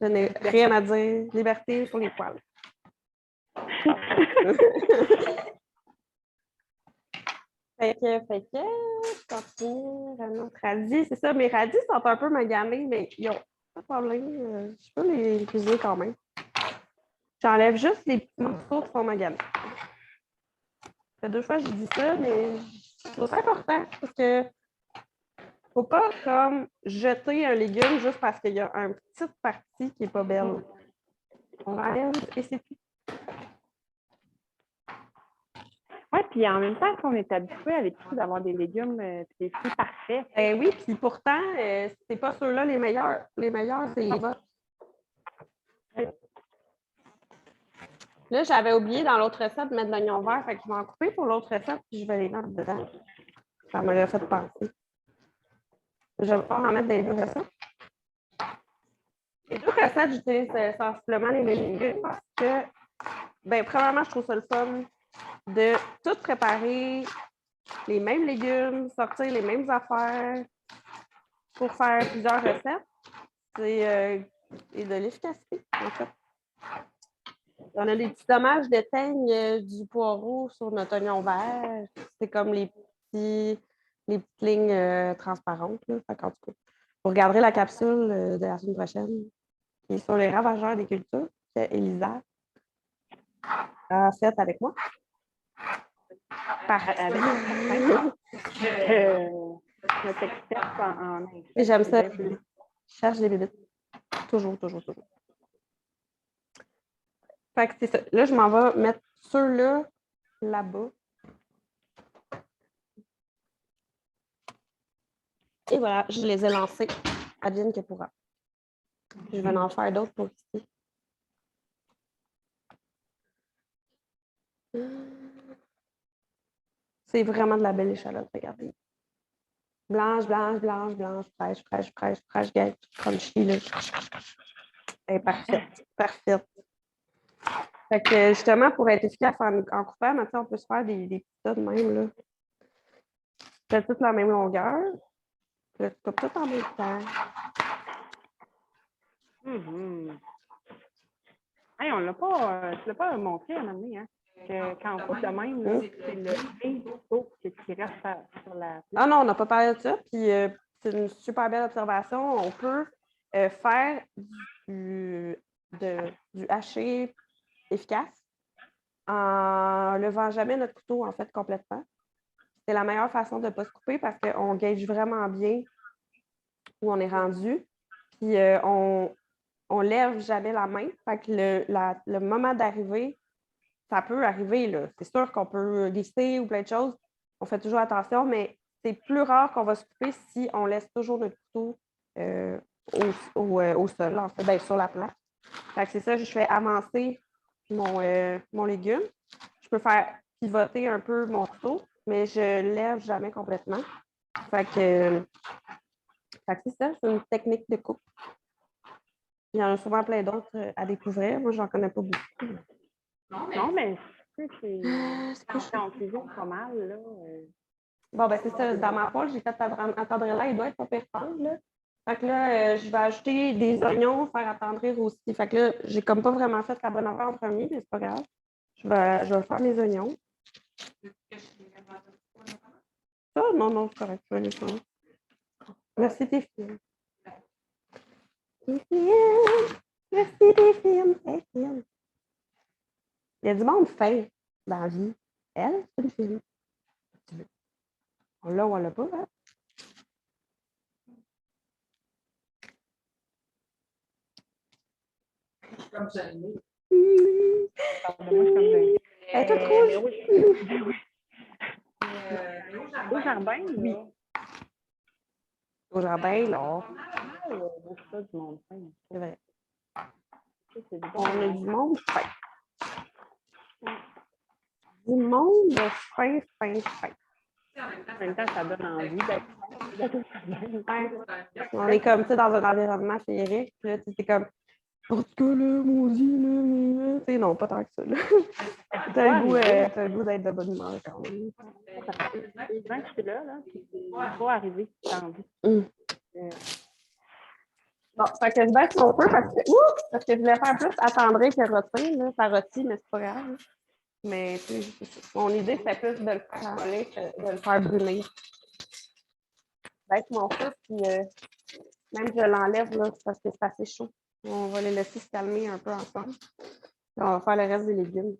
Je n'ai rien à dire. Liberté sur les poêles. Fait que, je continue. Un autre radis, c'est ça. Mes radis sont un peu maganés, mais ils n'ont pas de problème. Je peux les cuisiner quand même. J'enlève juste les petits morceaux qui sont maganés. Ça fait 2 fois que je dis ça, mais je trouve ça important parce que faut pas comme jeter un légume juste parce qu'il y a une petite partie qui n'est pas belle. On enlève et c'est tout. Oui, puis en même temps, on est habitué avec tout d'avoir des légumes et des fruits parfaits. Oui, puis pourtant, c'est pas ceux-là les meilleurs. Les meilleurs, c'est les vôtres. Là, j'avais oublié dans l'autre recette de mettre de l'oignon vert, fait que je vais en couper pour l'autre recette, puis je vais les mettre dedans. Ça m'aurait fait penser. Je vais pas en mettre dans les 2 recettes. Les 2 recettes, j'utilise sensiblement les mêmes légumes parce que, bien, premièrement, je trouve ça le fun de tout préparer, les mêmes légumes, sortir les mêmes affaires pour faire plusieurs recettes. C'est de l'efficacité, en fait. On a des petits dommages de teigne du poireau sur notre oignon vert. C'est comme les petites lignes transparentes. Là. Fait en tout cas, vous regarderez la capsule de la semaine prochaine qui est sur les ravageurs des cultures que Elisa a faite avec moi. Notre experte en Et j'aime ça. Je cherche des bébites. Toujours. Fait que c'est ça. Là, je m'en vais mettre ceux-là là-bas. Et voilà, je les ai lancés. Advienne que pourra. Je vais en faire d'autres pour ici. C'est vraiment de la belle échalote, regardez. Blanche, fraîche, gâte, crunchy. Là. Elle est parfaite. Fait que justement, pour être efficace en coupant, maintenant, on peut se faire des petits tas de même. Là. C'est toute la même longueur. Là, tu coupes tout en même temps. Hey, on ne l'a pas montré à un moment donné, hein? Que quand on coupe de même, là, c'est le pinceau qui reste sur la... Ah non, on n'a pas parlé de ça. Puis c'est une super belle observation. On peut faire du haché efficace en levant jamais notre couteau, en fait, complètement. C'est la meilleure façon de ne pas se couper parce qu'on gage vraiment bien où on est rendu. Puis on lève jamais la main. Fait que le moment d'arriver, ça peut arriver, là. C'est sûr qu'on peut glisser ou plein de choses. On fait toujours attention, mais c'est plus rare qu'on va se couper si on laisse toujours notre couteau au sol, en fait, sur la plaque. Fait que c'est ça, je fais avancer mon légume. Je peux faire pivoter un peu mon couteau, mais je ne lève jamais complètement. Fait que c'est ça, c'est une technique de coupe. Il y en a souvent plein d'autres à découvrir. Moi, j'en connais pas beaucoup. Non, mais c'est en cuisine pas mal, là. Bon, ben c'est ça. Dans ma poêle, j'ai fait attendrir là. Il doit être pas pire là. Fait que là, je vais ajouter des oignons, faire attendrir aussi. Fait que là, j'ai comme pas vraiment fait la bonne affaire en premier, mais c'est pas grave. Je vais faire les oignons. Ça, non, c'est correct. Je vais les faire. Merci tes films. Merci tes films. Hey, film. Il y a du monde fin dans la vie. Elle, c'est une film. On l'a ou on l'a pas, hein? Comme ça. Moi, je suis Elle est toute rouge. au jardin, Oui. là. Au jardin, là. C'est ça, du monde fin. C'est vrai. C'est On a du monde fin. Du monde fin. En même temps, ça donne envie d'être. On est comme ça dans un environnement féerique. Là, c'est comme, en tout cas, là, maudit, là, tu sais, non, pas tant que ça. T'as le goût d'être de bonne humeur quand même. Quand je suis là, c'est pas arrivé, t'as envie. Bon, fait que je baisse mon feu parce que je voulais faire plus attendrir que rôtir. Là. Ça rôtit, mais c'est pas grave. Mais mon idée, c'était plus de le faire enlever que de le faire brûler. Je baisse mon feu, puis même je l'enlève là, parce que c'est assez chaud. On va les laisser se calmer un peu ensemble. Puis on va faire le reste des légumes.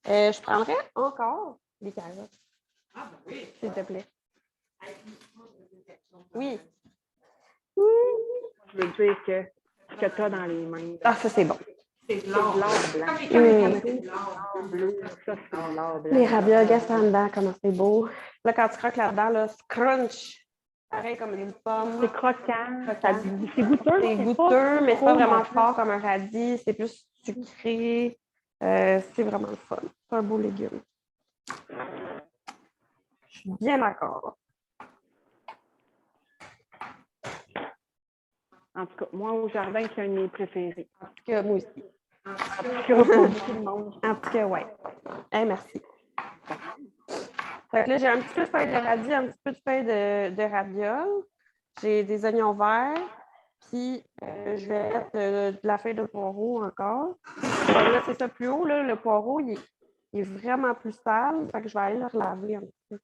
Je prendrais encore des carottes. Ah, ben oui. S'il te plaît. Oui. Je veux dire que ce que tu as dans les mains. Ah, ça, c'est bon. C'est C'est blanc. de l'or blanc. Comme les Mmh. caméras Bleu, ça, c'est de l'or blanc. Les ravioles, regarde ça en dedans, comment c'est beau. Là, quand tu croques là-dedans, là, c'est crunch. Pareil comme une pomme. C'est croquant. Croquant. C'est goûteux. C'est pas goûteux, mais c'est pas trop vraiment non plus. fort comme un radis. C'est plus sucré. C'est vraiment le fun. C'est un beau légume. Je suis bien d'accord. En tout cas, moi, au jardin, c'est un de mes préférés. En tout cas, moi aussi. En tout cas, pour beaucoup de monde. En tout cas, ouais. Hey, merci. Fait que là, j'ai un petit peu de feuilles de radis, un petit peu de feuilles de ravioles. J'ai des oignons verts. Puis, je vais mettre de la feuille de poireau encore. Là, c'est ça plus haut. Là, le poireau, il est vraiment plus sale. Fait que je vais aller le relaver un petit peu.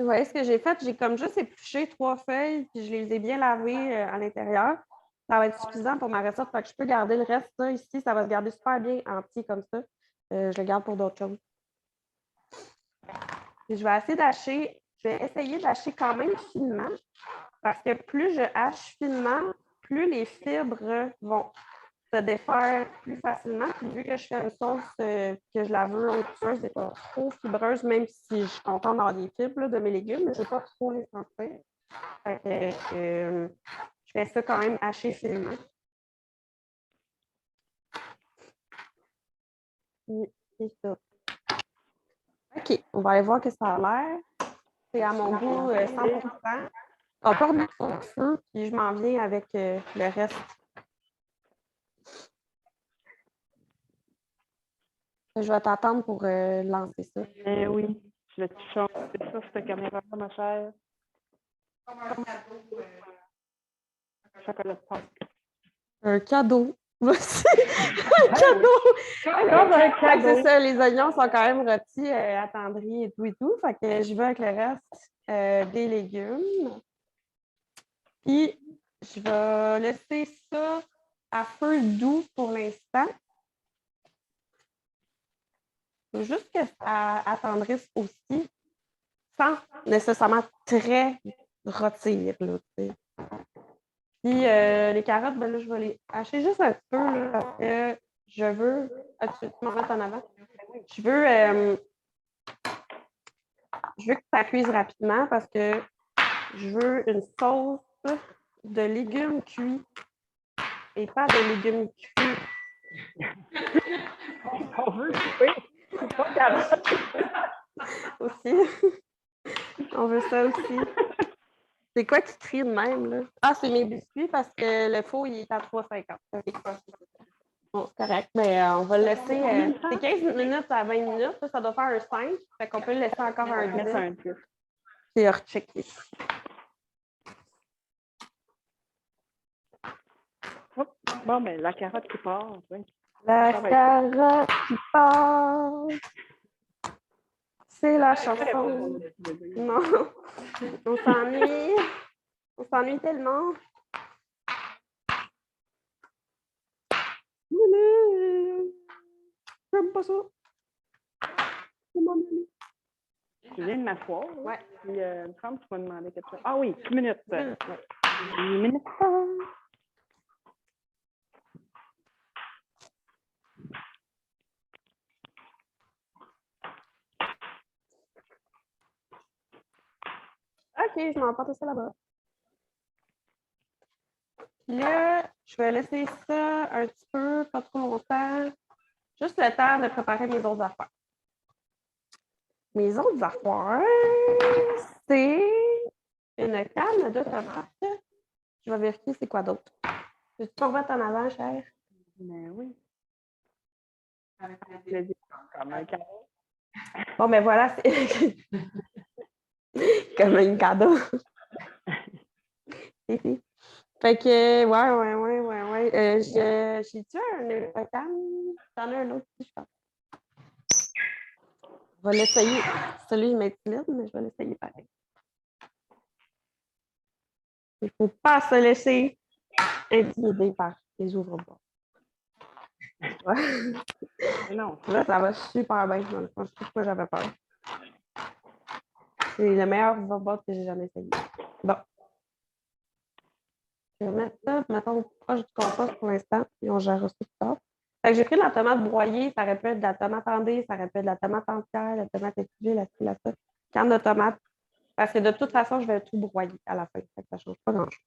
Vous voyez ce que j'ai fait? J'ai comme juste épluché 3 feuilles, puis je les ai bien lavées à l'intérieur. Ça va être suffisant pour ma recette, fait que je peux garder le reste. Ça, ici, ça va se garder super bien entier comme ça. Je le garde pour d'autres choses. Puis je vais essayer d'hacher quand même finement, parce que plus je hache finement, plus les fibres vont se défaire plus facilement. Puis vu que je fais une sauce que je la veux onctueuse et pas trop fibreuse, même si je suis contente d'avoir des fibres là, de mes légumes, mais je ne veux pas trop les sentir. Je fais ça quand même haché finement. C'est ça. OK, on va aller voir que ça a l'air. C'est à mon goût 100%. On peut remettre au feu, puis je m'en viens avec le reste. Je vais t'attendre pour lancer ça. Oui, je vais te changer ça, cette caméra-là, ma chère. Comme un cadeau. Chocolat de Pâques. Un cadeau. Voici un cadeau! Comme un Fait que c'est cadeau. ça, les oignons sont quand même rôtis, attendris et tout et tout. Fait que je vais avec le reste des légumes. Puis, je vais laisser ça à feu doux pour l'instant. Faut juste que ça attendrisse aussi, sans nécessairement très rôtir, là, tu sais. Puis, les carottes, ben là, je vais les hacher juste un peu, là, parce que je veux... Ah, tu m'en mettre en avant? Je veux que ça cuise rapidement parce que je veux une sauce de légumes cuits et pas de légumes cuits On veut couper. C'est pas carotte. aussi. On veut ça aussi. C'est quoi qui crie de même, là? Ah, c'est mes biscuits parce que le four, il est à 3,50. Bon, c'est correct, mais on va le laisser. C'est 15 minutes à 20 minutes. Ça doit faire un 5. Fait qu'on peut le laisser encore un 10. Mettre un peu. Puis rechecker. Hop. Bon, ben, la carotte qui part. Oui. La Ça va carotte qui part. C'est la chanson. Non. On s'ennuie. On s'ennuie tellement. J'aime pas ça. Je m'en aller. Je viens de m'asseoir. Ouais. Puis, il me semble que tu m'as demandé quelque chose. Ah oui, 10 minutes. Mm. Ouais. 10 minutes. OK, je m'en porte ça là-bas. Puis là, je vais laisser ça un petit peu, pas trop longtemps. Juste le temps de préparer mes autres affaires. Mes autres affaires, c'est une canne de tomates. Je vais vérifier c'est quoi d'autre. Veux-tu qu'on va en avant, cher? Mais oui. Comme un cadeau. Bon, ben voilà, c'est comme un cadeau. Fait que, ouais. J'ai-tu un canne? T'en as un autre, je pense. Je vais l'essayer. Celui, il m'intimide, mais je vais l'essayer pareil. Il ne faut pas se laisser intimider par les ouvre-boîtes. Non. Là, ça va super bien. Je ne sais pas pourquoi j'avais peur. C'est le meilleur ouvre-boîte que j'ai jamais essayé. Bon. Je vais mettre ça, mettons, proche du compost pour l'instant, puis on gère ça plus tard. Fait que j'ai pris de la tomate broyée, ça aurait pu être de la tomate endée, ça aurait pu être de la tomate entière, la tomate étouffée, la ça. Canne de tomate. Parce que de toute façon, je vais tout broyer à la fin. Fait que ça ne change pas grand-chose.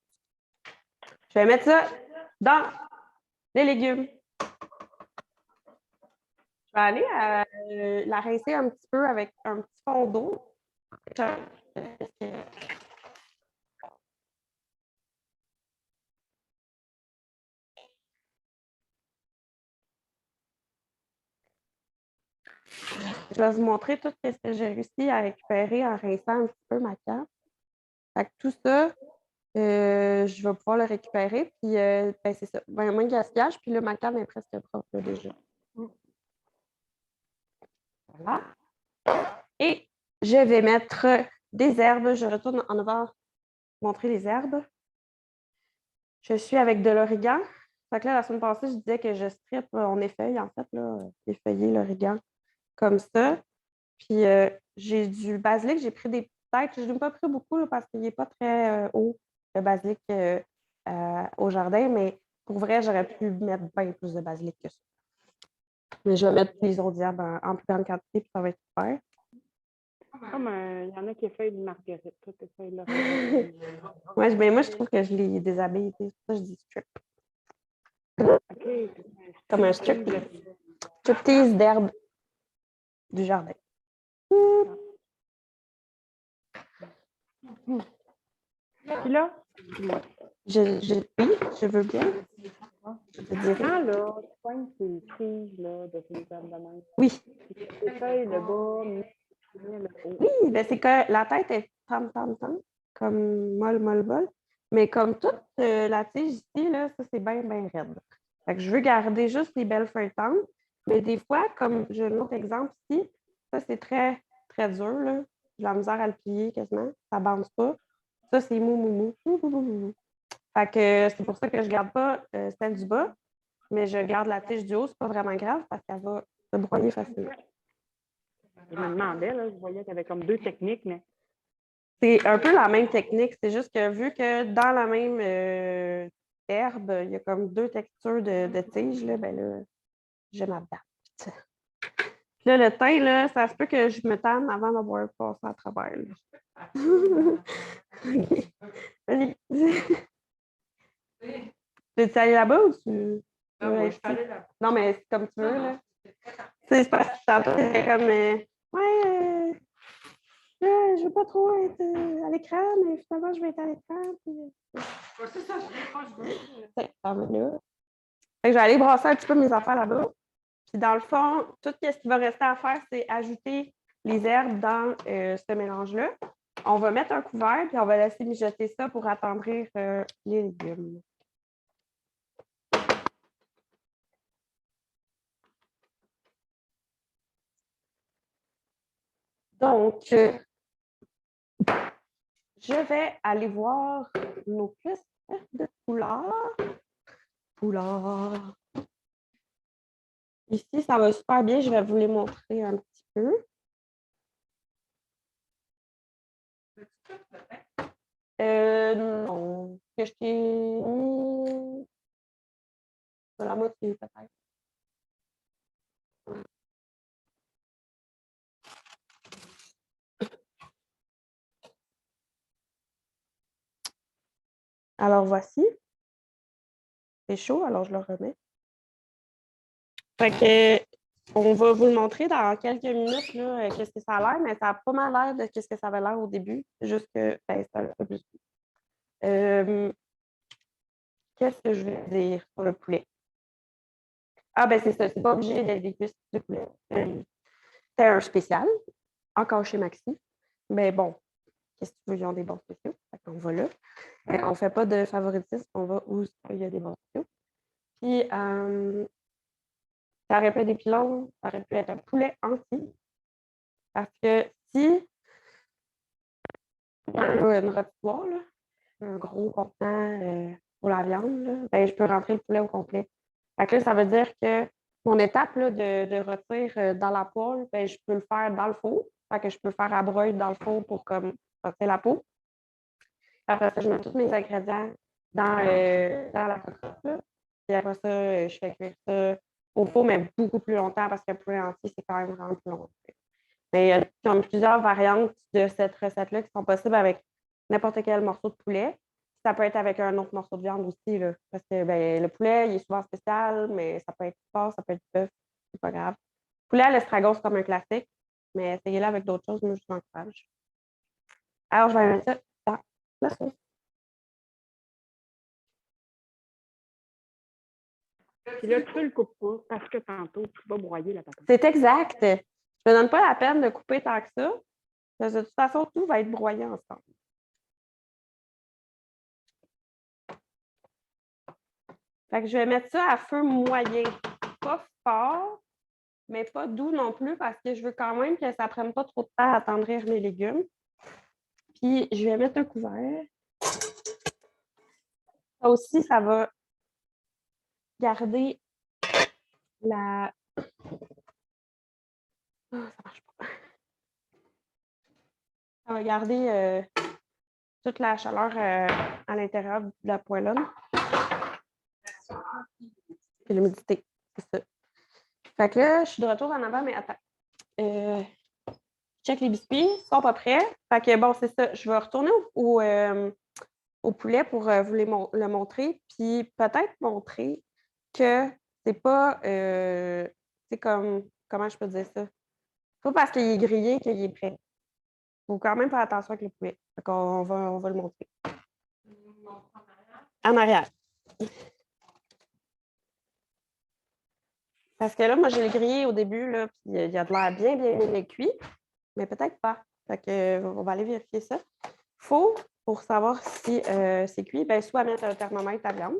Je vais mettre ça dans les légumes. Je vais aller la rincer un petit peu avec un petit fond d'eau. Je vais vous montrer tout ce que j'ai réussi à récupérer en rinçant un petit peu ma carte. Fait que tout ça, je vais pouvoir le récupérer. Puis, ben, c'est ça. Ben, moins de gaspillage. Puis là, ma canne est presque propre là, déjà. Voilà. Et je vais mettre des herbes. Je retourne en avant montrer les herbes. Je suis avec de l'origan. Fait que là, la semaine passée, je disais que je strip, on effeuille, en fait, là, effeuiller l'origan comme ça. Puis, j'ai du basilic. J'ai pris des têtes. Je n'ai pas pris beaucoup là, parce qu'il n'est pas très haut, le basilic au jardin. Mais pour vrai, j'aurais pu mettre bien plus de basilic que ça. Mais je vais mettre les autres herbes en plus grande quantité, puis ça va être super. Comme il y en a qui effeuillent une marguerite. Toi, tu effeuilles le Ouais, mais moi, je trouve que je les déshabille. C'est pour ça que je dis strip. OK. Comme un striptease. Striptease d'herbes du jardin. Puis là, Oui, je veux bien. Je te dirais. quand là, tu poignes ces tiges là, de tes herbes de main, Oui. tu effeuilles le bas, mais le haut. Oui, ben c'est que la tête est tam, comme molle. Mais comme toute la tige ici, là, ça, c'est bien raide. Fait que je veux garder juste les belles feuilletantes. Mais des fois, comme j'ai un autre exemple ici, ça, c'est très, très dur, là. J'ai la misère à le plier quasiment. Ça ne bounce pas. Ça, c'est mou, mou, mou. Mou, mou, mou, mou. Fait que c'est pour ça que je ne garde pas celle du bas, mais je garde la tige du haut. C'est pas vraiment grave parce qu'elle va se broyer facilement. Je me demandais, là, je voyais qu'il y avait comme deux techniques, mais C'est un peu la même technique. C'est juste que vu que dans la même herbe, il y a comme deux textures de tiges, là, ben là, je m'adapte. Puis là, le thym, là, ça se peut que je me tanne avant d'avoir passé à travers. Allez. Tu es allé là-bas ou tu. Oui, je suis allée là. Non, mais c'est comme tu veux, là. C'est parce que tantôt, c'était comme. Ouais, je veux pas trop être à l'écran, mais finalement, je vais être à l'écran. Puis... C'est ça, je l'ai pas, je veux. Ça va là. Fait que je vais aller brasser un petit peu mes affaires là-bas. Puis dans le fond, tout ce qui va rester à faire, c'est ajouter les herbes dans ce mélange-là. On va mettre un couvert, puis on va laisser mijoter ça pour attendrir les légumes. Donc, je vais aller voir nos pièces de couleurs. Couleurs. Ici, ça va super bien. Je vais vous les montrer un petit peu. Non. Que je t'ai mis de la moitié, peut-être. Alors, voici. C'est chaud, alors je le remets. Fait que, on va vous le montrer dans quelques minutes, là, qu'est-ce que ça a l'air, mais ça a pas mal l'air de ce que ça avait l'air au début. Juste que, ben, c'est un peu plus. Qu'est-ce que je vais dire pour le poulet? Ah, ben c'est ça, c'est pas obligé d'être des cuisses de poulet. C'est un spécial, encore chez Maxi. Mais bon, qu'est-ce que tu veux, ils ont des bons spéciaux. On va là. On ne fait pas de favoritisme, on va où il y a des bons spéciaux. Puis, ça aurait pu être des pilons, ça aurait pu être un poulet entier. Parce que si on a une rôtissoire, là, un gros contenant pour la viande, là, ben, je peux rentrer le poulet au complet. Fait que là, ça veut dire que mon étape là, de rôtir dans la poêle, ben, je peux le faire dans le four. Fait que je peux faire à broil dans le four pour comme rôtir la peau. Après ça, je mets tous mes ingrédients dans la cocotte. Puis après ça, je fais cuire ça au four, mais beaucoup plus longtemps parce que le poulet entier, c'est quand même vraiment plus long. Mais il y a comme plusieurs variantes de cette recette-là qui sont possibles avec n'importe quel morceau de poulet. Ça peut être avec un autre morceau de viande aussi, là, parce que ben, le poulet, il est souvent spécial, mais ça peut être porc, ça peut être bœuf, c'est pas grave. Poulet à l'estragon, c'est comme un classique, mais essayez-le avec d'autres choses, moi, je vous encourage. Alors, je vais mettre ça dans la sauce. puis là, tu ne le coupes pas parce que tantôt, tu vas broyer la patate. C'est exact. Je ne me donne pas la peine de couper tant que ça, parce que de toute façon, tout va être broyé ensemble. Fait que je vais mettre ça à feu moyen, pas fort, mais pas doux non plus parce que je veux quand même que ça ne prenne pas trop de temps à attendrir mes légumes. Puis, je vais mettre un couvert. Ça aussi, ça va garder la... Oh, ça marche pas. Ça va garder toute la chaleur à l'intérieur de la poêlonne. Et l'humidité, c'est ça. Fait que là, je suis de retour en avant, mais attends. Check les biscuits, ils sont pas prêts. Fait que bon, c'est ça. Je vais retourner au poulet pour vous le montrer. Puis peut-être montrer que c'est pas. C'est comme. Comment je peux dire ça? Pas parce qu'il est grillé qu'il est prêt. Il faut quand même faire attention avec le poulet. Fait qu'on on va le montrer. En arrière. Parce que là, moi, j'ai le grillé au début, là, puis il y a de l'air bien, bien cuit, mais peut-être pas. Fait que, on va aller vérifier ça. Il faut, pour savoir si c'est cuit, ben, soit mettre un thermomètre à viande.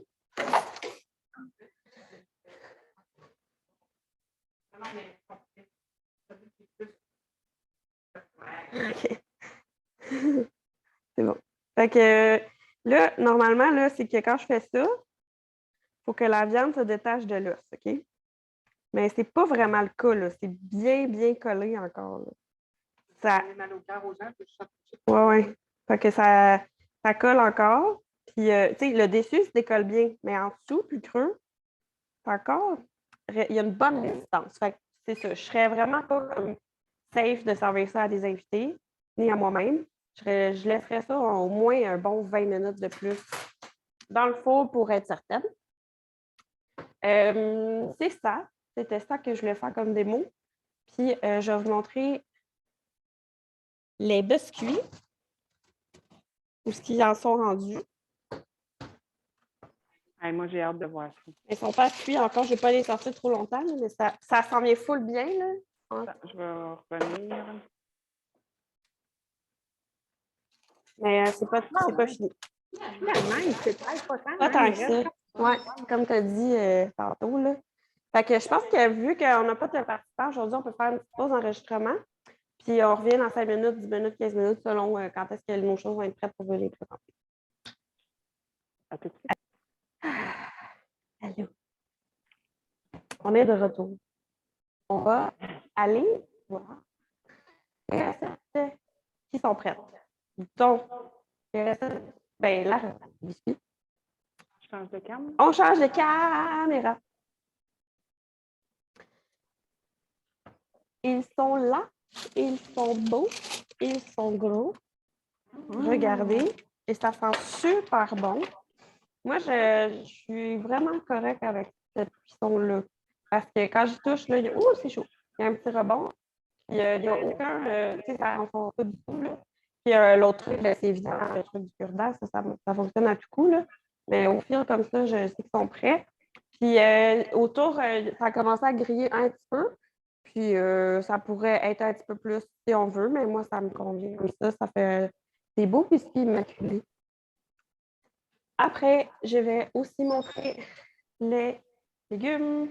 OK. C'est bon. Fait que là, normalement, là, c'est que quand je fais ça, il faut que la viande se détache de l'os, OK? Mais c'est pas vraiment le cas, là. C'est bien, bien collé encore, là. Ça... J'ai mal au cœur aux gens, puis je sens Ouais, ouais. Fait que ça colle encore. Puis, tu sais, le dessus se décolle bien, mais en dessous, plus creux, c'est encore, il y a une bonne résistance. Fait que c'est ça. Je serais vraiment pas comme safe de servir ça à des invités, ni à moi-même. Je laisserais ça au moins un bon 20 minutes de plus dans le four pour être certaine. C'est ça. C'était ça que je voulais faire comme démo. Puis, je vais vous montrer les biscuits, où ce qu'ils en sont rendus. Hey, moi, j'ai hâte de voir ça. Ils ne sont pas cuits encore. Je ne vais pas les sortir trop longtemps, là, mais ça s'en vient full bien. Là. Attends, je vais revenir. Mais c'est pas fini. Finalement, c'est pas tant. Pas hein, tant il que reste ça. Oui, comme tu as dit tantôt. Là. Fait que je pense que vu qu'on n'a pas de participants aujourd'hui, on peut faire une petite pause d'enregistrement. Puis on revient dans 5 minutes, 10 minutes, 15 minutes, selon quand est-ce que nos choses vont être prêtes pour vous les présenter. À tout de suite. Allô. On est de retour. On va aller voir les recettes qui sont prêtes. Donc, les recettes, ben, la recette biscuit. Je change de cam. On change de caméra. Ils sont là, ils sont beaux, ils sont gros. Regardez, et ça sent super bon. Moi, je suis vraiment correcte avec cette cuisson-là. Parce que quand j'y touche, là, c'est chaud. Il y a un petit rebond. Il n'y a aucun. Tu sais, ça ne renfonce pas du tout. Là. Puis l'autre truc, ben, c'est évidemment le truc du cure-dent. Ça fonctionne à tout coup. Là. Mais au fil comme ça, je sais qu'ils sont prêts. Puis autour, ça a commencé à griller un petit peu. Puis ça pourrait être un petit peu plus si on veut, mais moi, ça me convient comme ça. Ça fait des beaux biscuits immaculés. Après, je vais aussi montrer les légumes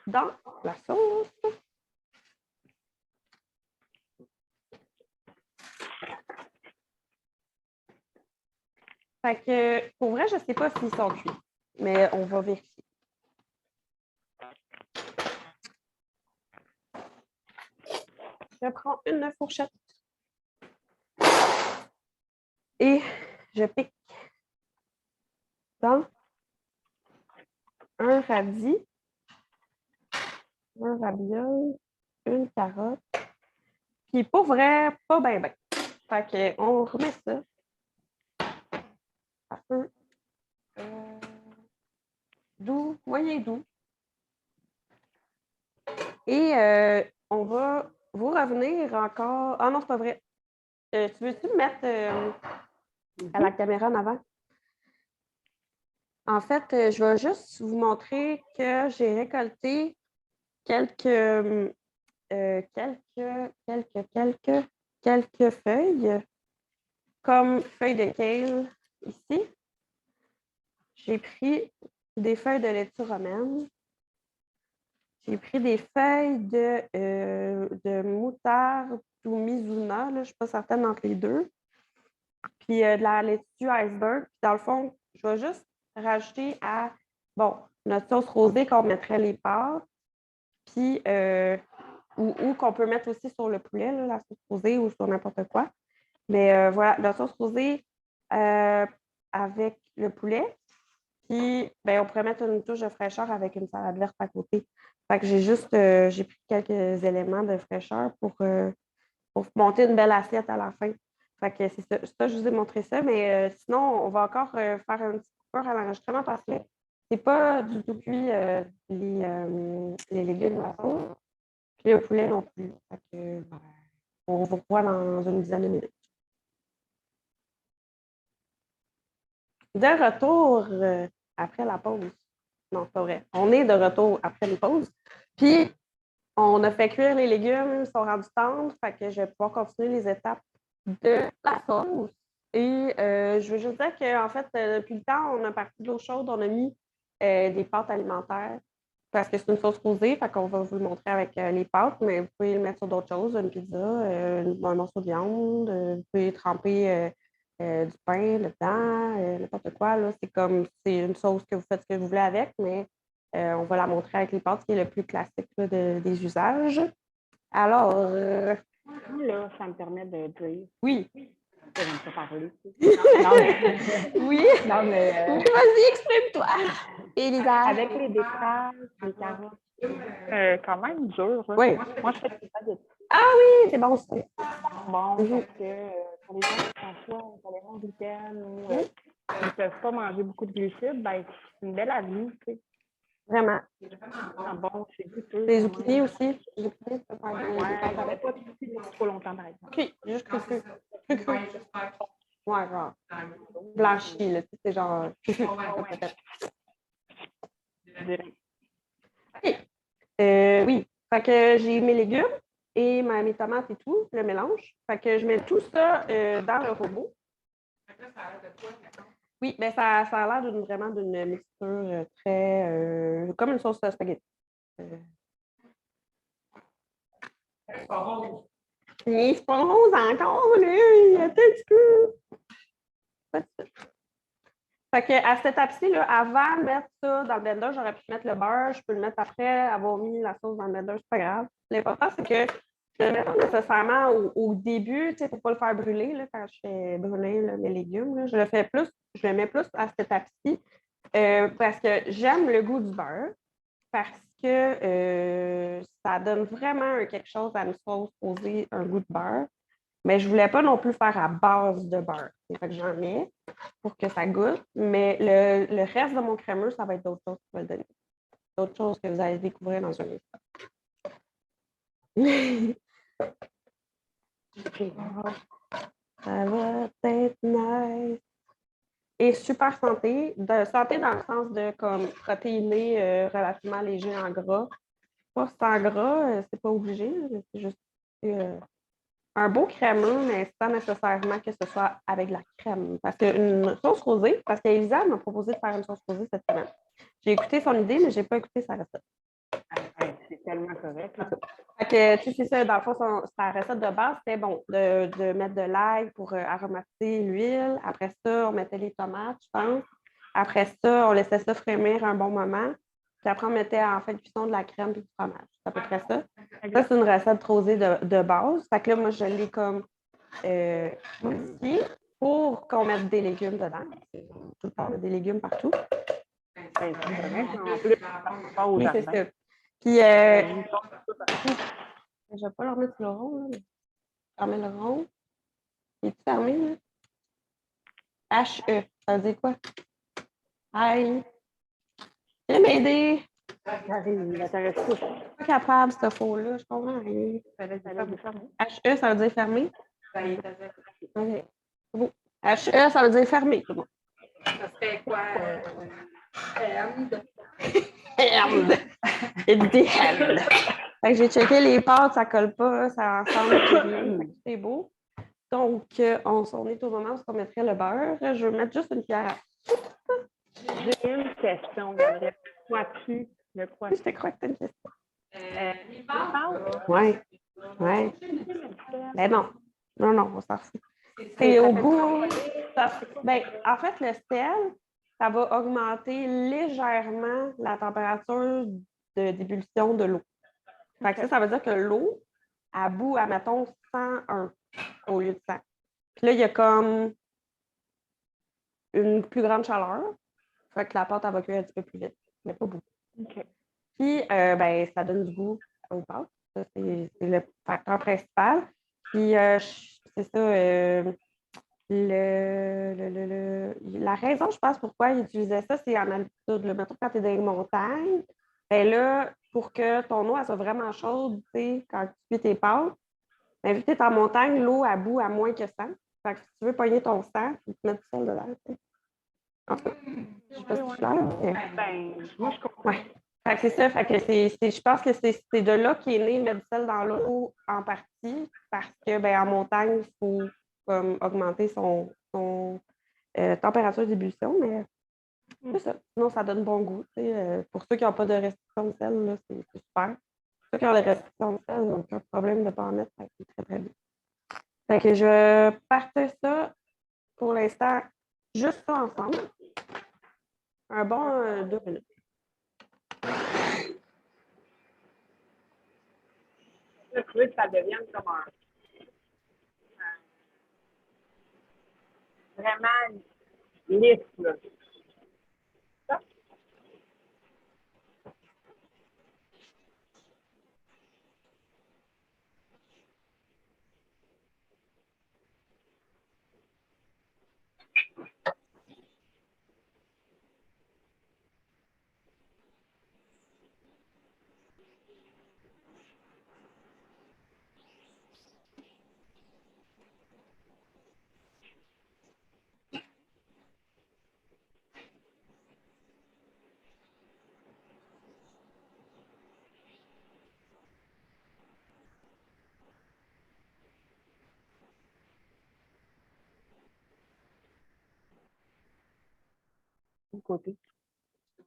dans la sauce. Fait que, pour vrai, je ne sais pas s'ils sont cuits, mais on va vérifier. Je prends une fourchette et je pique dans un radis, un raviol, une carotte. Puis pour vrai, pas bien, bien. Fait qu'on remet ça à feu doux, moyen doux. Et on va vous revenir encore. Ah non, c'est pas vrai. Tu veux-tu me mettre à la caméra en avant? En fait, je vais juste vous montrer que j'ai récolté quelques feuilles, comme feuilles de kale ici. J'ai pris des feuilles de laitue romaine. J'ai pris des feuilles de moutarde ou mizuna, là, je ne suis pas certaine entre les deux. Puis de la laitue iceberg. Puis dans le fond, je vais juste rajouter à notre sauce rosée qu'on mettrait les pâtes. Puis ou qu'on peut mettre aussi sur le poulet, là, la sauce rosée ou sur n'importe quoi. Mais voilà, la sauce rosée avec le poulet. Puis, ben, on pourrait mettre une touche de fraîcheur avec une salade verte à côté. Fait que j'ai pris quelques éléments de fraîcheur pour monter une belle assiette à la fin. Fait que c'est ça, je vous ai montré ça, mais sinon, on va encore faire un petit coupeur à l'enregistrement parce que c'est pas du tout cuit les légumes à la sauce. Puis le poulet non plus. Fait que, on vous revoit dans une dizaine de minutes. De retour après la pause. Non, c'est pas vrai. On est de retour après les pauses. Puis, on a fait cuire les légumes, ils sont rendus tendres. Fait que je vais pouvoir continuer les étapes de la sauce. Et je veux juste dire qu'en fait, depuis le temps, on a parti de l'eau chaude, on a mis des pâtes alimentaires parce que c'est une sauce rosée, fait qu'on va vous le montrer avec les pâtes, mais vous pouvez le mettre sur d'autres choses, une pizza, un morceau de viande, vous pouvez tremper du pain dedans, n'importe quoi. Là. C'est une sauce que vous faites ce que vous voulez avec, mais on va la montrer avec les pâtes, qui est le plus classique là, des usages. Alors, Là, ça me permet de dire. oui. J'aime pas parler. Oui. Non, mais. Oui, vas-y, exprime-toi. Elisa. Avec les betteraves, les carottes. Quand même dur. Là. Oui. Moi, je fais des spaghettis. Ah oui, c'est bon. Bon, parce que pour les gens qui sont soit intolérants au gluten ou qui ne peuvent pas manger beaucoup de glucides, ben, c'est une belle avenue. Tu sais. Vraiment. Bon, c'est goûteux. Les zucchinis aussi. Les zucchinis, ça peut Ouais, j'avais pas de cuit trop longtemps, par exemple. cru, juste cru. Ouais, genre. Blanchi, là. C'est genre. OK. Oui. Fait que j'ai mes légumes et mes tomates et tout, le mélange. Fait que je mets tout ça dans le robot. Oui, ben ça a l'air vraiment d'une mixture très comme une sauce spaghetti. C'est pas rose encore, là. Attends un petit peu. Fait que à cette étape-ci, avant de mettre ça dans le blender, j'aurais pu mettre le beurre. Je peux le mettre après avoir mis la sauce dans le blender, c'est pas grave. L'important, c'est que je ne le mets pas nécessairement au début, tu sais, pour ne pas le faire brûler là, quand je fais brûler là, mes légumes. Là. Je le mets plus à cette étape-ci parce que j'aime le goût du beurre, parce que ça donne vraiment quelque chose à une sauce posée, un goût de beurre. Mais je ne voulais pas non plus faire à base de beurre. Fait que j'en mets pour que ça goûte. Mais le reste de mon crémeux, ça va être d'autres choses qui va le donner. D'autres choses que vous allez découvrir dans un instant. Ça va être nice. Et super santé. Santé dans le sens de comme protéiné relativement léger en gras. Pas sans gras, c'est pas obligé. C'est juste un beau crémeux, mais sans nécessairement que ce soit avec de la crème. Parce qu'une sauce rosée, parce qu'Elisa m'a proposé de faire une sauce rosée cette semaine. J'ai écouté son idée, mais je n'ai pas écouté sa recette. C'est tellement correct. Fait que, tu sais, c'est ça, dans le fond, sa recette de base, c'était bon, de mettre de l'ail pour aromatiser l'huile. Après ça, on mettait les tomates, je pense. Après ça, on laissait ça frémir un bon moment. Puis après, on mettait en fait cuisson de la crème et du fromage. C'est à peu près ça. Ça, c'est une recette rosée de base. Fait que là, moi, je l'ai comme modifiée pour qu'on mette des légumes dedans. Tout le temps, des légumes partout. En plus, pas au Oui, c'est jardin. ça. Puis, je ne vais pas leur mettre le rond, là, mais fermer le rond. Il est fermé, là? H-E, ça veut dire quoi? Aïe! Viens m'aider! Il t'arrête tout. Je suis pas capable, ce faux-là, je comprends rien. H-E, ça veut dire fermé? OK. C'est bon. H-E, ça veut dire fermé, c'est bon. Ça serait quoi? Herde! Herde! Fait que j'ai checké les pâtes, ça colle pas, ça ensemble, c'est beau. Donc, on est au moment où on mettrait le beurre. Je vais mettre juste une cuillère. J'ai une question, Gabrielle. Crois-tu? Le crois-tu? Je te crois que tu as une question. Les pâtes? Oui. Oui. Mais non. Non, on s'en fout. C'est au goût. Ben, en fait, le sel, ça va augmenter légèrement la température d'ébullition de l'eau. Fait que ça veut dire que l'eau, à bout, à mettons 101 au lieu de 100. Puis là, il y a comme une plus grande chaleur. Fait que la pâte, elle va cuire un petit peu plus vite, mais pas beaucoup. Okay. Puis, ben, ça donne du goût aux pâtes. Ça, c'est le facteur principal. Puis, c'est ça. La raison, je pense, pourquoi ils utilisaient ça, c'est en altitude. Mettons, quand tu es dans les montagnes, ben là, pour que ton eau elle soit vraiment chaude, tu sais, quand tu cuis tes pâtes, ben, vu que tu es en montagne, l'eau à bout à moins que 100. Fait que si tu veux pogner ton sang, tu te mets du sel dedans. En fait, je sais pas si c'est clair. Mais... Ben, moi, je comprends. Ouais. Fait que c'est ça. Fait que je pense que c'est de là qu'est né le sel dans l'eau en partie, parce que ben, en montagne, il faut comme, augmenter son température d'ébullition. Mais C'est ça. Sinon, ça donne bon goût. Pour ceux qui n'ont pas de restriction de sel, là, c'est super. Ceux qui ont des restrictions de sel n'ont aucun problème de ne pas en mettre. C'est très, très bien. Fait que je partais ça pour l'instant, juste ça ensemble. Un bon 2 minutes. Je trouvais que ça devienne comme vraiment lisse, là. Du côté.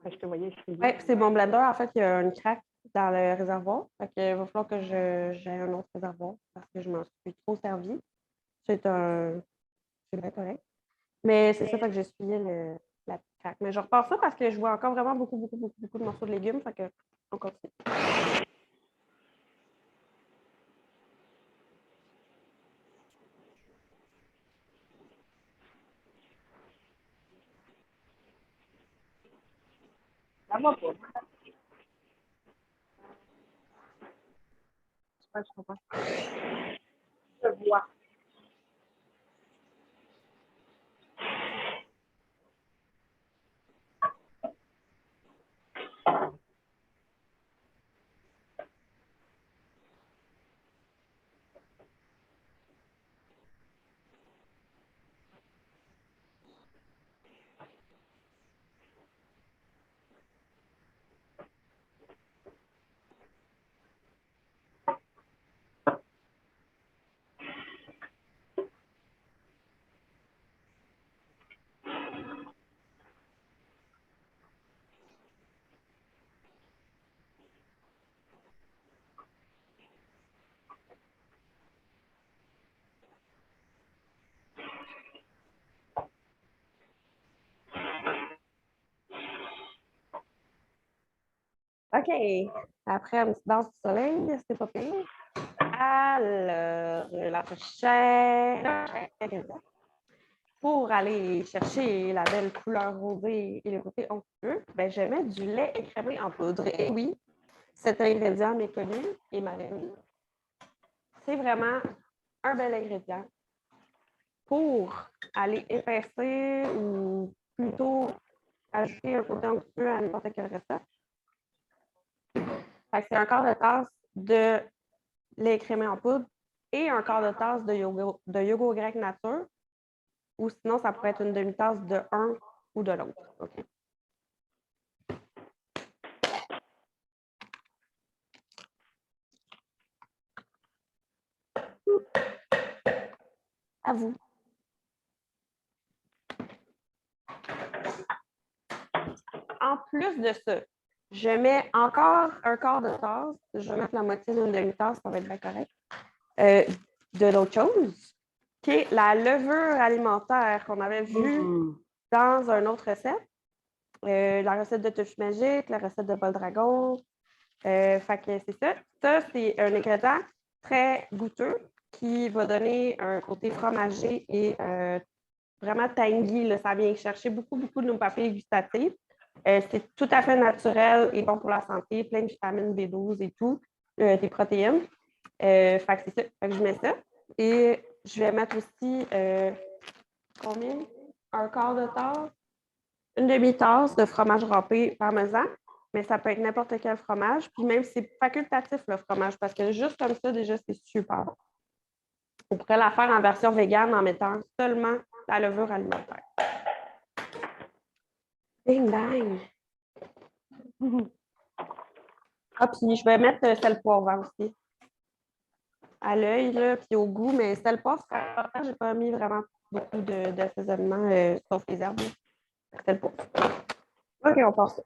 Je te voyais suivre. Ouais, c'est mon blender. En fait, il y a une craque dans le réservoir. Fait que, il va falloir que j'ai un autre réservoir parce que je m'en suis trop servi. C'est bien correct. Mais c'est ça, fait que j'ai essuyé la petite craque. Mais je repars ça parce que je vois encore vraiment beaucoup de morceaux de légumes. Fait que on continue. Ça va pas. Je comprends. Je vois. OK. Après, une petite danse du soleil, c'est pas pire. Alors, la prochaine. Pour aller chercher la belle couleur rosée et le côté onctueux, ben, je mets du lait écrémé en poudre. Et oui, cet ingrédient m'est connu et ma reine. C'est vraiment un bel ingrédient pour aller épaissir ou plutôt ajouter un côté onctueux à n'importe quelle recette. C'est un quart de tasse de lait écrémé en poudre et un quart de tasse de yogourt grec nature. Ou sinon, ça pourrait être une demi-tasse de un ou de l'autre. Okay. À vous. En plus de ça, je mets encore un quart de tasse. Je vais mettre la moitié d'une demi-tasse, ça va être bien correct. De l'autre chose, qui est la levure alimentaire qu'on avait vue dans une autre recette. La recette de touche magique, la recette de bol dragon. Fait que c'est ça. Ça, c'est un ingrédient très goûteux qui va donner un côté fromager et vraiment tangy. Là. Ça vient chercher beaucoup de nos papilles gustatives. C'est tout à fait naturel et bon pour la santé, plein de vitamines B12 et tout, des protéines. Fait que c'est ça. Fait que je mets ça. Et je vais mettre aussi combien? Un quart de tasse? Une demi-tasse de fromage râpé parmesan, mais ça peut être n'importe quel fromage. Puis même, c'est facultatif le fromage parce que juste comme ça, déjà, c'est super bon. On pourrait la faire en version végane en mettant seulement la levure alimentaire. Ding dang! Ah, puis je vais mettre sel poivre aussi. À l'œil, puis au goût, mais sel poivre, c'est important. Je n'ai pas mis vraiment beaucoup d'assaisonnement, sauf les herbes. Sel poivre. OK, on passe.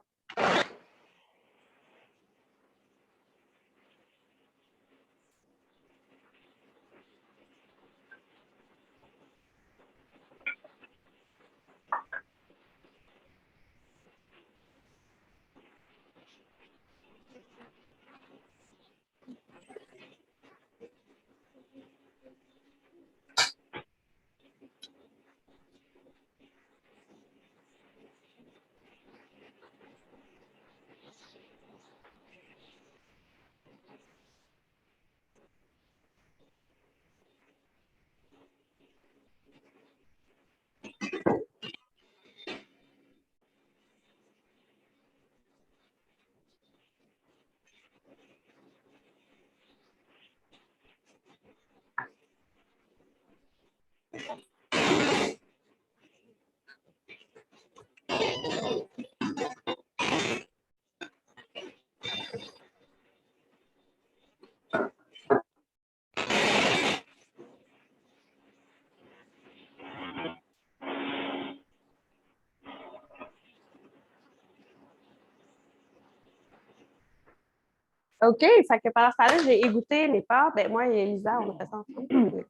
OK, fait que pendant ce temps-là, j'ai égoutté les pâtes. Ben, moi et Elisa, on a fait ça ensemble.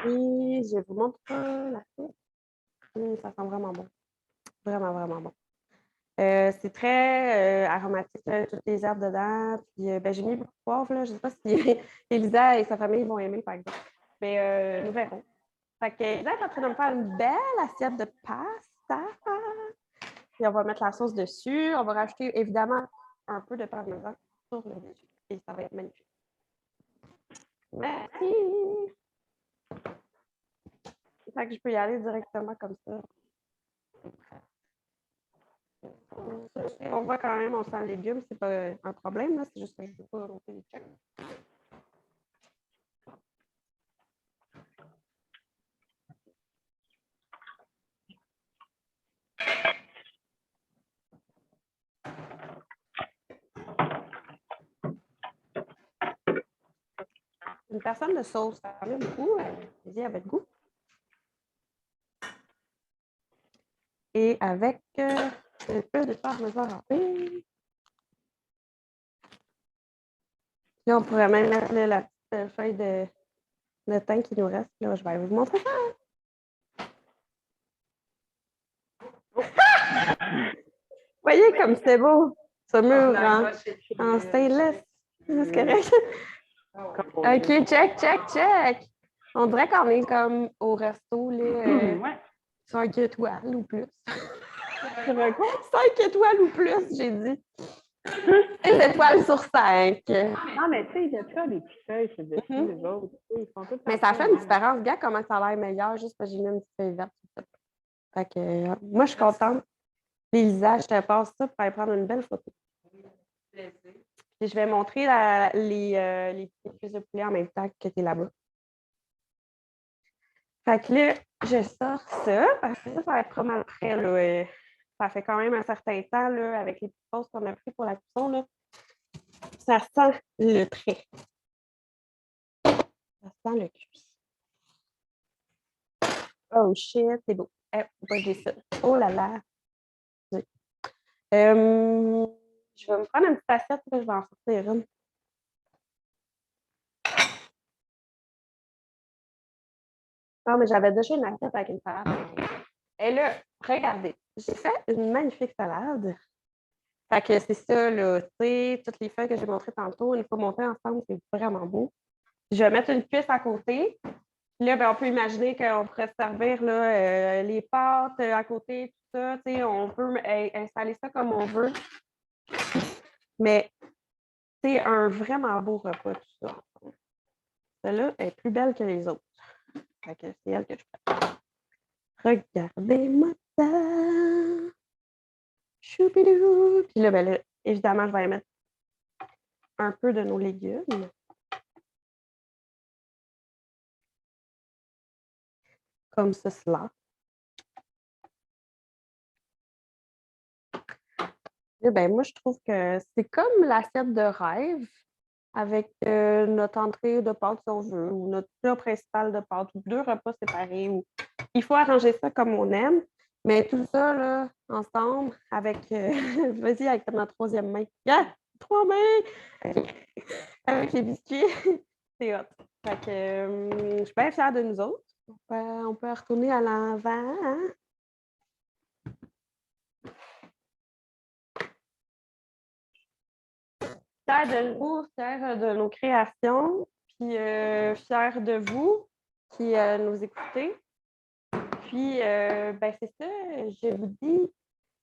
Et je vous montre la soupe. Ça sent vraiment bon. Vraiment, vraiment bon. C'est très aromatique, là, toutes les herbes dedans. Puis, ben, j'ai mis beaucoup de poivre. Là. Je ne sais pas si Elisa et sa famille vont aimer, par exemple. Mais nous verrons. Fait que Elisa est en train de me faire une belle assiette de pasta. Puis on va mettre la sauce dessus. On va rajouter évidemment un peu de parmesan sur le dessus. Et ça va être magnifique. Merci! Fait que je peux y aller directement comme ça. On voit quand même, on sent le légume, c'est pas un problème, là. C'est juste que je ne veux pas monter les checks. Une personne de sauce, ça a beaucoup. Vas-y, avec goût. Et avec un peu de parmesan râpé. Là, on pourrait même mettre là, la petite feuille de thym qui nous reste. Là, je vais vous montrer ça. Voyez comme c'est beau, ce mur en stainless. C'est correct? OK, check, check, check. On dirait qu'on est comme au resto, là, 5 étoiles ou plus. 5 étoiles ou plus, j'ai dit. 5 étoiles sur 5. Non, mais tu sais, il y a ça, les petites feuilles, c'est dessus, les autres. Ils font tout Mais ça fait une différence. Regarde comment ça a l'air meilleur juste parce que j'ai mis une petite feuille verte. Fait que, moi, je suis contente. Lisa, je te passe ça pour aller prendre une belle photo. Puis je vais montrer les petites cuisses de poulet en même temps que tu es là-bas. Fait que là, je sors ça parce que ça va être pas mal prêt. Là. Ça fait quand même un certain temps là, avec les petites pauses qu'on a pris pour la cuisson. Là. Ça sent le prêt. Ça sent le cuit. Oh shit, c'est beau. Pourquoi j'ai ça? Oh là là. Je vais me prendre une petite assiette, là, je vais en sortir une. Non, mais j'avais déjà une assiette avec une salade. Et là, regardez, j'ai fait une magnifique salade. Fait que c'est ça, là, tu sais, toutes les feuilles que j'ai montrées tantôt, une fois montées ensemble, c'est vraiment beau. Je vais mettre une cuisse à côté. Puis là, ben, on peut imaginer qu'on pourrait se servir là, les pâtes à côté, tout ça. Tu sais, on peut installer ça comme on veut. Mais c'est un vraiment beau repas, tout ça. Celle-là est plus belle que les autres. Fait que c'est elle que je prends. Regardez-moi ça. Choupidou. Puis là, ben là, évidemment, je vais y mettre un peu de nos légumes. Comme cela. Là, ben, moi, je trouve que c'est comme l'assiette de rêve avec notre entrée de pâtes, si on veut, ou notre plat principal de pâtes, ou 2 repas séparés. Il faut arranger ça comme on aime. Mais tout ça, là, ensemble, avec, vas-y, avec ma troisième main. Yeah! 3 mains! Avec les biscuits, c'est hot. Fait que, je suis bien fière de nous autres. On peut retourner à l'avant. Hein? Fière de nous, fière de nos créations, puis fière de vous qui nous écoutez. Puis, ben, c'est ça, je vous dis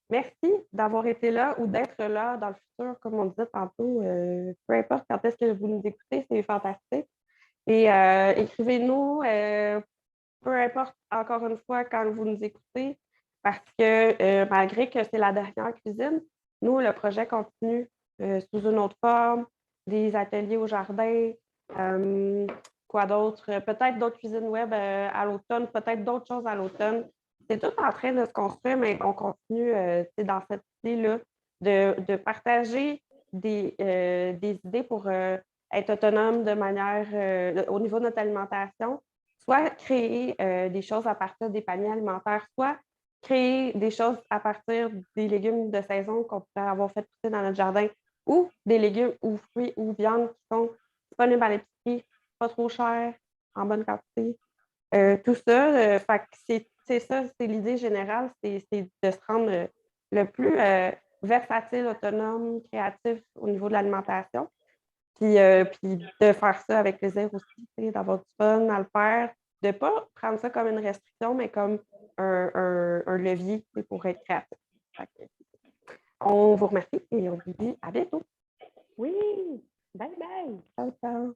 merci d'avoir été là ou d'être là dans le futur, comme on disait tantôt. Peu importe quand est-ce que vous nous écoutez, c'est fantastique. Et écrivez-nous, peu importe, encore une fois, quand vous nous écoutez, parce que malgré que c'est la dernière cuisine, nous, le projet continue sous une autre forme, des ateliers au jardin, quoi d'autre? Peut-être d'autres cuisines web à l'automne, peut-être d'autres choses à l'automne. C'est tout en train de se construire, mais on continue dans cette idée-là de partager des idées pour être autonome de manière au niveau de notre alimentation, soit créer des choses à partir des paniers alimentaires, soit créer des choses à partir des légumes de saison qu'on pourrait avoir fait pousser dans notre jardin, ou des légumes ou fruits ou viandes qui sont disponibles à l'épicerie, pas trop chers, en bonne quantité. Tout ça, c'est ça, c'est l'idée générale, c'est de se rendre le plus versatile, autonome, créatif au niveau de l'alimentation. Puis de faire ça avec plaisir aussi, d'avoir du fun à le faire, de ne pas prendre ça comme une restriction, mais comme un levier pour être créatif. On vous remercie et on vous dit à bientôt. Oui! Bye bye! Ciao, ciao!